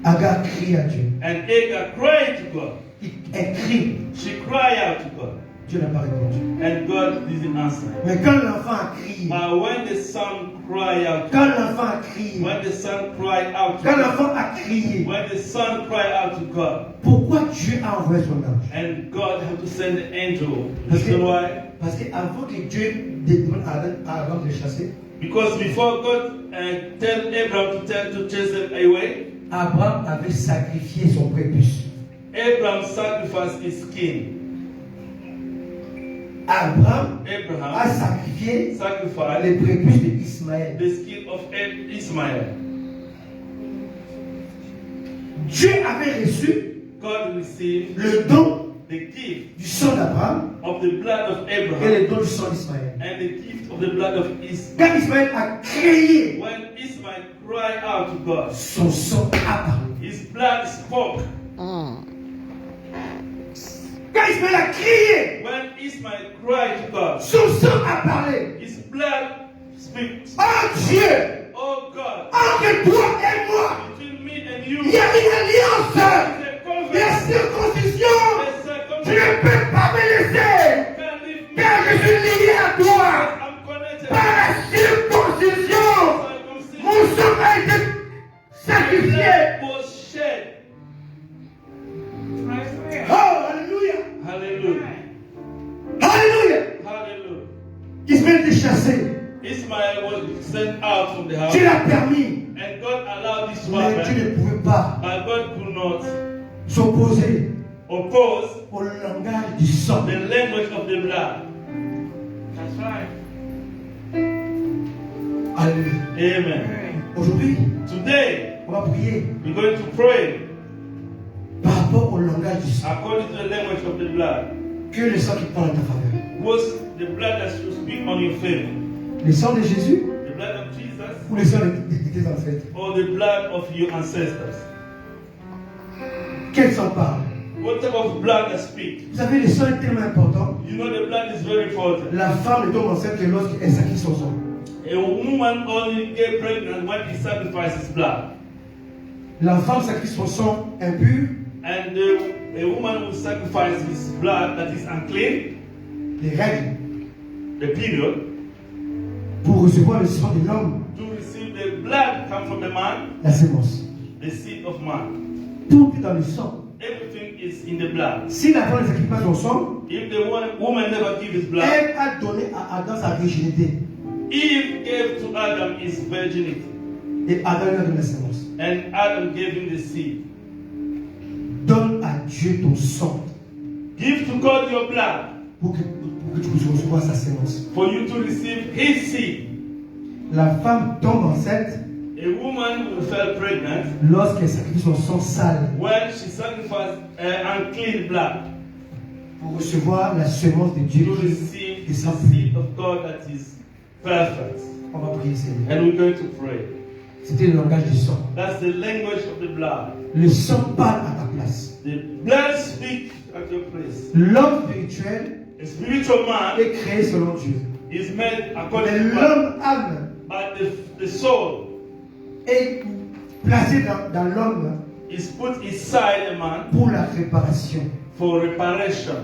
[SPEAKER 2] Agar crie à Dieu.
[SPEAKER 4] And Hagar cried to God.
[SPEAKER 2] Elle crie.
[SPEAKER 4] She cried out to God.
[SPEAKER 2] Dieu n'a pas répondu.
[SPEAKER 4] And God didn't answer.
[SPEAKER 2] Mais quand l'enfant a crié,
[SPEAKER 4] But when the son cried out,
[SPEAKER 2] quand l'enfant a crié,
[SPEAKER 4] when the son cried out to
[SPEAKER 2] quand
[SPEAKER 4] God,
[SPEAKER 2] l'enfant a crié,
[SPEAKER 4] when the son cried out to God,
[SPEAKER 2] pourquoi Dieu a envoyé son ange?
[SPEAKER 4] and God had to send the angel.
[SPEAKER 2] Parce
[SPEAKER 4] You know why?
[SPEAKER 2] qu'avant que Dieu demande à Adam de les chasser,
[SPEAKER 4] Because before God tell Abraham to chase them away,
[SPEAKER 2] Abraham avait sacrifié son prépuce.
[SPEAKER 4] Abraham sacrificed his king.
[SPEAKER 2] Abraham a
[SPEAKER 4] Abraham
[SPEAKER 2] sacrifié
[SPEAKER 4] sacrificed
[SPEAKER 2] les prépuces d'Ismaël.
[SPEAKER 4] the skin of Ismail.
[SPEAKER 2] Dieu avait reçu
[SPEAKER 4] God received
[SPEAKER 2] le don
[SPEAKER 4] the gift
[SPEAKER 2] du sang d'Abraham
[SPEAKER 4] of the blood of
[SPEAKER 2] et
[SPEAKER 4] Abraham
[SPEAKER 2] le don du sang d'Ismaël.
[SPEAKER 4] and the gift of the blood of Ismail.
[SPEAKER 2] Quand Ismaël a crié,
[SPEAKER 4] When Ismail cried out to God,
[SPEAKER 2] son sang a parlé.
[SPEAKER 4] his blood spoke.
[SPEAKER 2] Quand Ismaël a crié,
[SPEAKER 4] When Ismail cried to God,
[SPEAKER 2] son sang a parlé.
[SPEAKER 4] his blood speaks.
[SPEAKER 2] Oh Dieu,
[SPEAKER 4] Oh God,
[SPEAKER 2] entre toi et moi,
[SPEAKER 4] between me and you,
[SPEAKER 2] il y a une alliance.
[SPEAKER 4] the
[SPEAKER 2] La
[SPEAKER 4] covenant,
[SPEAKER 2] circoncision,
[SPEAKER 4] the
[SPEAKER 2] tu ne
[SPEAKER 4] circumcision,
[SPEAKER 2] peux pas me laisser.
[SPEAKER 4] can't leave me.
[SPEAKER 2] Car je suis lié à toi.
[SPEAKER 4] I'm connected.
[SPEAKER 2] Par la circoncision,
[SPEAKER 4] Circumcision.
[SPEAKER 2] mon sang a été sacrifié.
[SPEAKER 4] Blood was shed.
[SPEAKER 2] Oh, alléluia.
[SPEAKER 4] Hallelujah.
[SPEAKER 2] Alléluia.
[SPEAKER 4] Hallelujah.
[SPEAKER 2] Ismaël était chassé.
[SPEAKER 4] Ismail was sent out from the house,
[SPEAKER 2] Dieu l'a permis.
[SPEAKER 4] and God allowed this
[SPEAKER 2] Mais Dieu
[SPEAKER 4] woman,
[SPEAKER 2] ne pouvait pas
[SPEAKER 4] but God could not
[SPEAKER 2] s'opposer
[SPEAKER 4] oppose
[SPEAKER 2] au langage du sang.
[SPEAKER 4] the language of the blood.
[SPEAKER 3] That's right.
[SPEAKER 2] Alléluia.
[SPEAKER 4] Amen.
[SPEAKER 2] Aujourd'hui,
[SPEAKER 4] Today,
[SPEAKER 2] on va prier
[SPEAKER 4] we're going to pray
[SPEAKER 2] par rapport au langage du sang.
[SPEAKER 4] according to the language of the blood.
[SPEAKER 2] Que le sang qui parle en ta faveur.
[SPEAKER 4] Was the blood that should speak on your favor?
[SPEAKER 2] Le sang de Jésus
[SPEAKER 4] The blood of Jesus
[SPEAKER 2] ou le sang de tes ancêtres?
[SPEAKER 4] or the blood of your ancestors?
[SPEAKER 2] Quel sang parle?
[SPEAKER 4] What type of blood that speaks?
[SPEAKER 2] Vous savez, le sang est tellement important.
[SPEAKER 4] You know the blood is very important.
[SPEAKER 2] La femme ne tombe enceinte que lorsqu'elle sacrifie son sang.
[SPEAKER 4] A woman only get pregnant when he sacrifices blood.
[SPEAKER 2] La femme sacrifie son sang impur,
[SPEAKER 4] And a woman will sacrifice his blood that is unclean,
[SPEAKER 2] les règles,
[SPEAKER 4] the period,
[SPEAKER 2] pour recevoir le sang de l'homme,
[SPEAKER 4] to receive the blood come from the man,
[SPEAKER 2] la sémence.
[SPEAKER 4] the seed of man.
[SPEAKER 2] Tout est dans le sang.
[SPEAKER 4] Everything is in the blood.
[SPEAKER 2] Si la femme ne sacrifie pas son sang,
[SPEAKER 4] If the woman never give his blood,
[SPEAKER 2] elle a donné à Adam sa virginité.
[SPEAKER 4] Eve gave to Adam his virginity,
[SPEAKER 2] Et Adam lui a donné la sémence.
[SPEAKER 4] and Adam gave him the seed.
[SPEAKER 2] Donne à Dieu ton sang
[SPEAKER 4] Give to God your blood
[SPEAKER 2] pour que tu puisses recevoir sa sémence.
[SPEAKER 4] for you to receive his seed.
[SPEAKER 2] La femme tombe enceinte
[SPEAKER 4] A woman who fell pregnant
[SPEAKER 2] lorsqu'elle sacrifie son sang sale
[SPEAKER 4] when she sacrificed unclean blood
[SPEAKER 2] pour recevoir la semence de Dieu
[SPEAKER 4] to
[SPEAKER 2] qui
[SPEAKER 4] receive
[SPEAKER 2] est
[SPEAKER 4] the
[SPEAKER 2] sans
[SPEAKER 4] seed of God that is perfect.
[SPEAKER 2] On va prier, Seigneur.
[SPEAKER 4] And we're going to pray.
[SPEAKER 2] C'était le langage du sang.
[SPEAKER 4] That's the language of the blood.
[SPEAKER 2] Le sang parle à ta place.
[SPEAKER 4] The blood speaks at your place.
[SPEAKER 2] L'homme spirituel
[SPEAKER 4] A spiritual man
[SPEAKER 2] est créé selon Dieu.
[SPEAKER 4] is made according
[SPEAKER 2] Mais
[SPEAKER 4] to God.
[SPEAKER 2] l'homme âme
[SPEAKER 4] But the soul
[SPEAKER 2] est placé dans l'homme
[SPEAKER 4] is put inside a man
[SPEAKER 2] pour la réparation.
[SPEAKER 4] for reparation.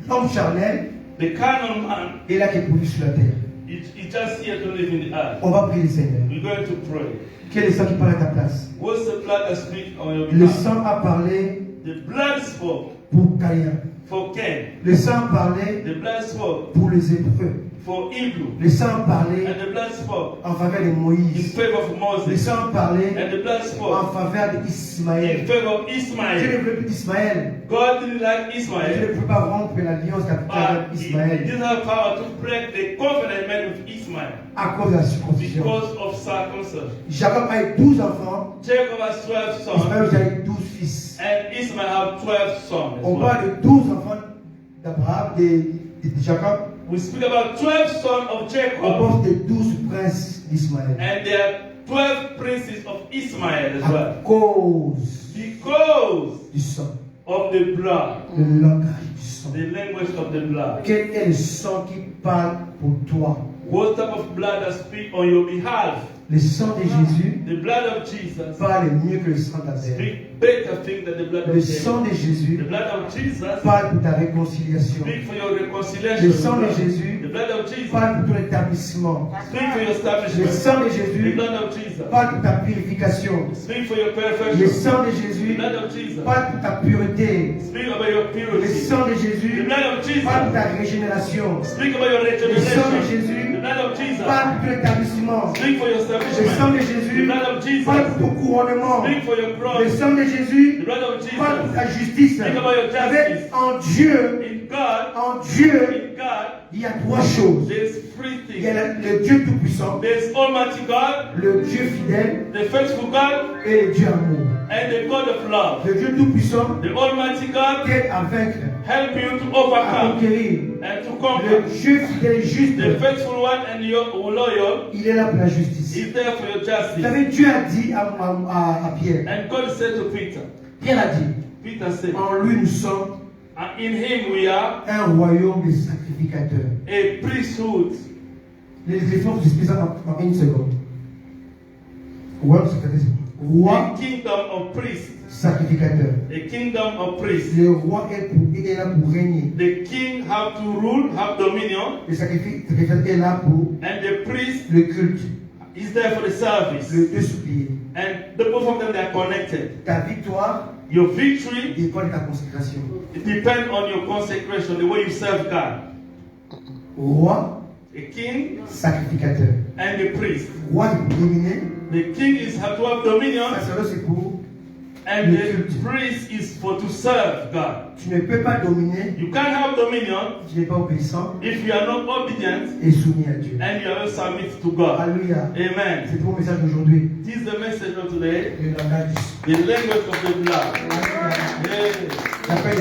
[SPEAKER 2] L'homme charnel
[SPEAKER 4] The carnal man
[SPEAKER 2] est là qui est pourvu sur la terre.
[SPEAKER 4] is just here to live in the earth.
[SPEAKER 2] On va prier, Seigneur.
[SPEAKER 4] We're going to pray.
[SPEAKER 2] Quel est le sang qui parle à ta place?
[SPEAKER 4] What's the blood that speaks on your
[SPEAKER 2] Le
[SPEAKER 4] behalf?
[SPEAKER 2] sang a parlé
[SPEAKER 4] The blood spoke
[SPEAKER 2] pour Caïn.
[SPEAKER 4] for Cain.
[SPEAKER 2] Le sang a parlé
[SPEAKER 4] The blood spoke
[SPEAKER 2] pour les Hébreux.
[SPEAKER 4] for Hebrew.
[SPEAKER 2] Le sang a parlé
[SPEAKER 4] And the blood spoke
[SPEAKER 2] en faveur de
[SPEAKER 4] in
[SPEAKER 2] Moïse.
[SPEAKER 4] favor of
[SPEAKER 2] Le
[SPEAKER 4] Moses.
[SPEAKER 2] sang a parlé
[SPEAKER 4] And the blood
[SPEAKER 2] en
[SPEAKER 4] spoke
[SPEAKER 2] faveur
[SPEAKER 4] in
[SPEAKER 2] d'Ismaël.
[SPEAKER 4] favor of
[SPEAKER 2] Dieu
[SPEAKER 4] Ismael.
[SPEAKER 2] ne veut plus d'Ismaël.
[SPEAKER 4] God didn't like
[SPEAKER 2] Dieu
[SPEAKER 4] Ismael,
[SPEAKER 2] ne peut pas rompre l'alliance avec
[SPEAKER 4] but he
[SPEAKER 2] Ismaël
[SPEAKER 4] didn't have power to break the covenant made with Ismael
[SPEAKER 2] à cause de la circoncision.
[SPEAKER 4] because of circumcision.
[SPEAKER 2] Jacob a eu 12 enfants,
[SPEAKER 4] Jacob has 12 sons,
[SPEAKER 2] Ismaël aussi a eu 12 fils.
[SPEAKER 4] and Ismael have 12 sons as
[SPEAKER 2] On
[SPEAKER 4] well.
[SPEAKER 2] parle de 12 enfants d'Abraham, de Jacob.
[SPEAKER 4] We speak about 12 sons of
[SPEAKER 2] On
[SPEAKER 4] Jacob,
[SPEAKER 2] parle de 12 princes d'Ismaël.
[SPEAKER 4] and there are 12 princes of Ismael as
[SPEAKER 2] À
[SPEAKER 4] well.
[SPEAKER 2] cause
[SPEAKER 4] Because
[SPEAKER 2] du sang,
[SPEAKER 4] of the blood,
[SPEAKER 2] le langage du sang.
[SPEAKER 4] the language of the blood.
[SPEAKER 2] Quel est le sang qui parle pour toi?
[SPEAKER 4] What type of blood that speak on your behalf?
[SPEAKER 2] Le sang de Jésus
[SPEAKER 4] The blood of Jesus
[SPEAKER 2] parle mieux que le sang d'Abel.
[SPEAKER 4] speak better thing than the blood
[SPEAKER 2] Le
[SPEAKER 4] of
[SPEAKER 2] sang
[SPEAKER 4] Jesus.
[SPEAKER 2] de Jésus
[SPEAKER 4] The blood of Jesus
[SPEAKER 2] parle pour ta réconciliation.
[SPEAKER 4] speak for your reconciliation.
[SPEAKER 2] Le sang de Jésus
[SPEAKER 4] The blood of Jesus
[SPEAKER 2] parle pour ton établissement.
[SPEAKER 4] speak for your
[SPEAKER 2] Le
[SPEAKER 4] establishment.
[SPEAKER 2] sang de
[SPEAKER 4] The
[SPEAKER 2] Jésus
[SPEAKER 4] blood of Jesus
[SPEAKER 2] parle pour ta purification.
[SPEAKER 4] speak for your
[SPEAKER 2] Le
[SPEAKER 4] perfection.
[SPEAKER 2] sang de
[SPEAKER 4] The
[SPEAKER 2] Jésus
[SPEAKER 4] blood of Jesus
[SPEAKER 2] parle pour ta pureté.
[SPEAKER 4] speak about your
[SPEAKER 2] Le
[SPEAKER 4] purity.
[SPEAKER 2] sang de
[SPEAKER 4] The
[SPEAKER 2] Jésus
[SPEAKER 4] blood of Jesus
[SPEAKER 2] parle pour ta régénération.
[SPEAKER 4] speak about your
[SPEAKER 2] Le sang de
[SPEAKER 4] regeneration.
[SPEAKER 2] Jésus
[SPEAKER 4] The blood of Jesus
[SPEAKER 2] parle pour ton établissement.
[SPEAKER 4] speak for your
[SPEAKER 2] Le sang de
[SPEAKER 4] establishment. The
[SPEAKER 2] Jésus
[SPEAKER 4] blood of Jesus
[SPEAKER 2] parle pour ton couronnement.
[SPEAKER 4] speak for your
[SPEAKER 2] Le
[SPEAKER 4] cross.
[SPEAKER 2] sang de Jésus
[SPEAKER 4] The blood of
[SPEAKER 2] parle pour
[SPEAKER 4] Jesus
[SPEAKER 2] ta justice.
[SPEAKER 4] Think about your justice.
[SPEAKER 2] Avec en Dieu,
[SPEAKER 4] in God.
[SPEAKER 2] en Dieu,
[SPEAKER 4] In God,
[SPEAKER 2] il y a trois choses.
[SPEAKER 4] there's three
[SPEAKER 2] Il y a
[SPEAKER 4] things.
[SPEAKER 2] le Dieu Tout-Puissant,
[SPEAKER 4] There's Almighty God,
[SPEAKER 2] le Dieu fidèle
[SPEAKER 4] the faithful God,
[SPEAKER 2] et le Dieu amour.
[SPEAKER 4] and the God of love.
[SPEAKER 2] Le Dieu Tout-Puissant
[SPEAKER 4] The Almighty God
[SPEAKER 2] t'aide à vaincre,
[SPEAKER 4] help you to
[SPEAKER 2] à
[SPEAKER 4] overcome
[SPEAKER 2] conquérir.
[SPEAKER 4] and to
[SPEAKER 2] Le
[SPEAKER 4] conquer.
[SPEAKER 2] Dieu fidèle et juste,
[SPEAKER 4] The faithful one and your loyal
[SPEAKER 2] il est là pour la justice.
[SPEAKER 4] is there for your
[SPEAKER 2] Vous
[SPEAKER 4] justice.
[SPEAKER 2] savez, Dieu a dit à Pierre,
[SPEAKER 4] And God said to Peter,
[SPEAKER 2] Pierre a dit,
[SPEAKER 4] Peter said,
[SPEAKER 2] en lui nous sommes
[SPEAKER 4] and in him we are
[SPEAKER 2] un royaume de sacrificateurs.
[SPEAKER 4] a priesthood.
[SPEAKER 2] Les efforts s'expliquent ça en une seconde. Royaume sacrificateur. Roi
[SPEAKER 4] A kingdom of priests.
[SPEAKER 2] sacrificateur.
[SPEAKER 4] A kingdom of priests.
[SPEAKER 2] Le roi est là pour régner.
[SPEAKER 4] The king have to rule, have dominion,
[SPEAKER 2] Le sacrificateur est là pour
[SPEAKER 4] and the priest
[SPEAKER 2] le culte,
[SPEAKER 4] is there for the service.
[SPEAKER 2] le supplier.
[SPEAKER 4] And the both of them, they are connected.
[SPEAKER 2] Ta victoire
[SPEAKER 4] Your victory,
[SPEAKER 2] dépend de ta consécration.
[SPEAKER 4] it depends on your consecration, the way you serve God.
[SPEAKER 2] Roi
[SPEAKER 4] A king
[SPEAKER 2] sacrificateur.
[SPEAKER 4] and the priest.
[SPEAKER 2] Roi est pour dominer.
[SPEAKER 4] The king is have to have dominion,
[SPEAKER 2] Sacerdoce c'est pour.
[SPEAKER 4] and the priest is for to serve God.
[SPEAKER 2] Tu ne peux pas dominer
[SPEAKER 4] You can't have dominion
[SPEAKER 2] si tu n'es pas obéissant
[SPEAKER 4] if you are not obedient
[SPEAKER 2] et soumis à Dieu.
[SPEAKER 4] and you are not submit to God.
[SPEAKER 2] Alléluia.
[SPEAKER 4] Amen.
[SPEAKER 2] C'est mon message d'aujourd'hui.
[SPEAKER 4] This is the message of today,
[SPEAKER 2] Le langage.
[SPEAKER 4] the language of the blood.
[SPEAKER 2] Alléluia.
[SPEAKER 4] Yeah.
[SPEAKER 2] J'appelle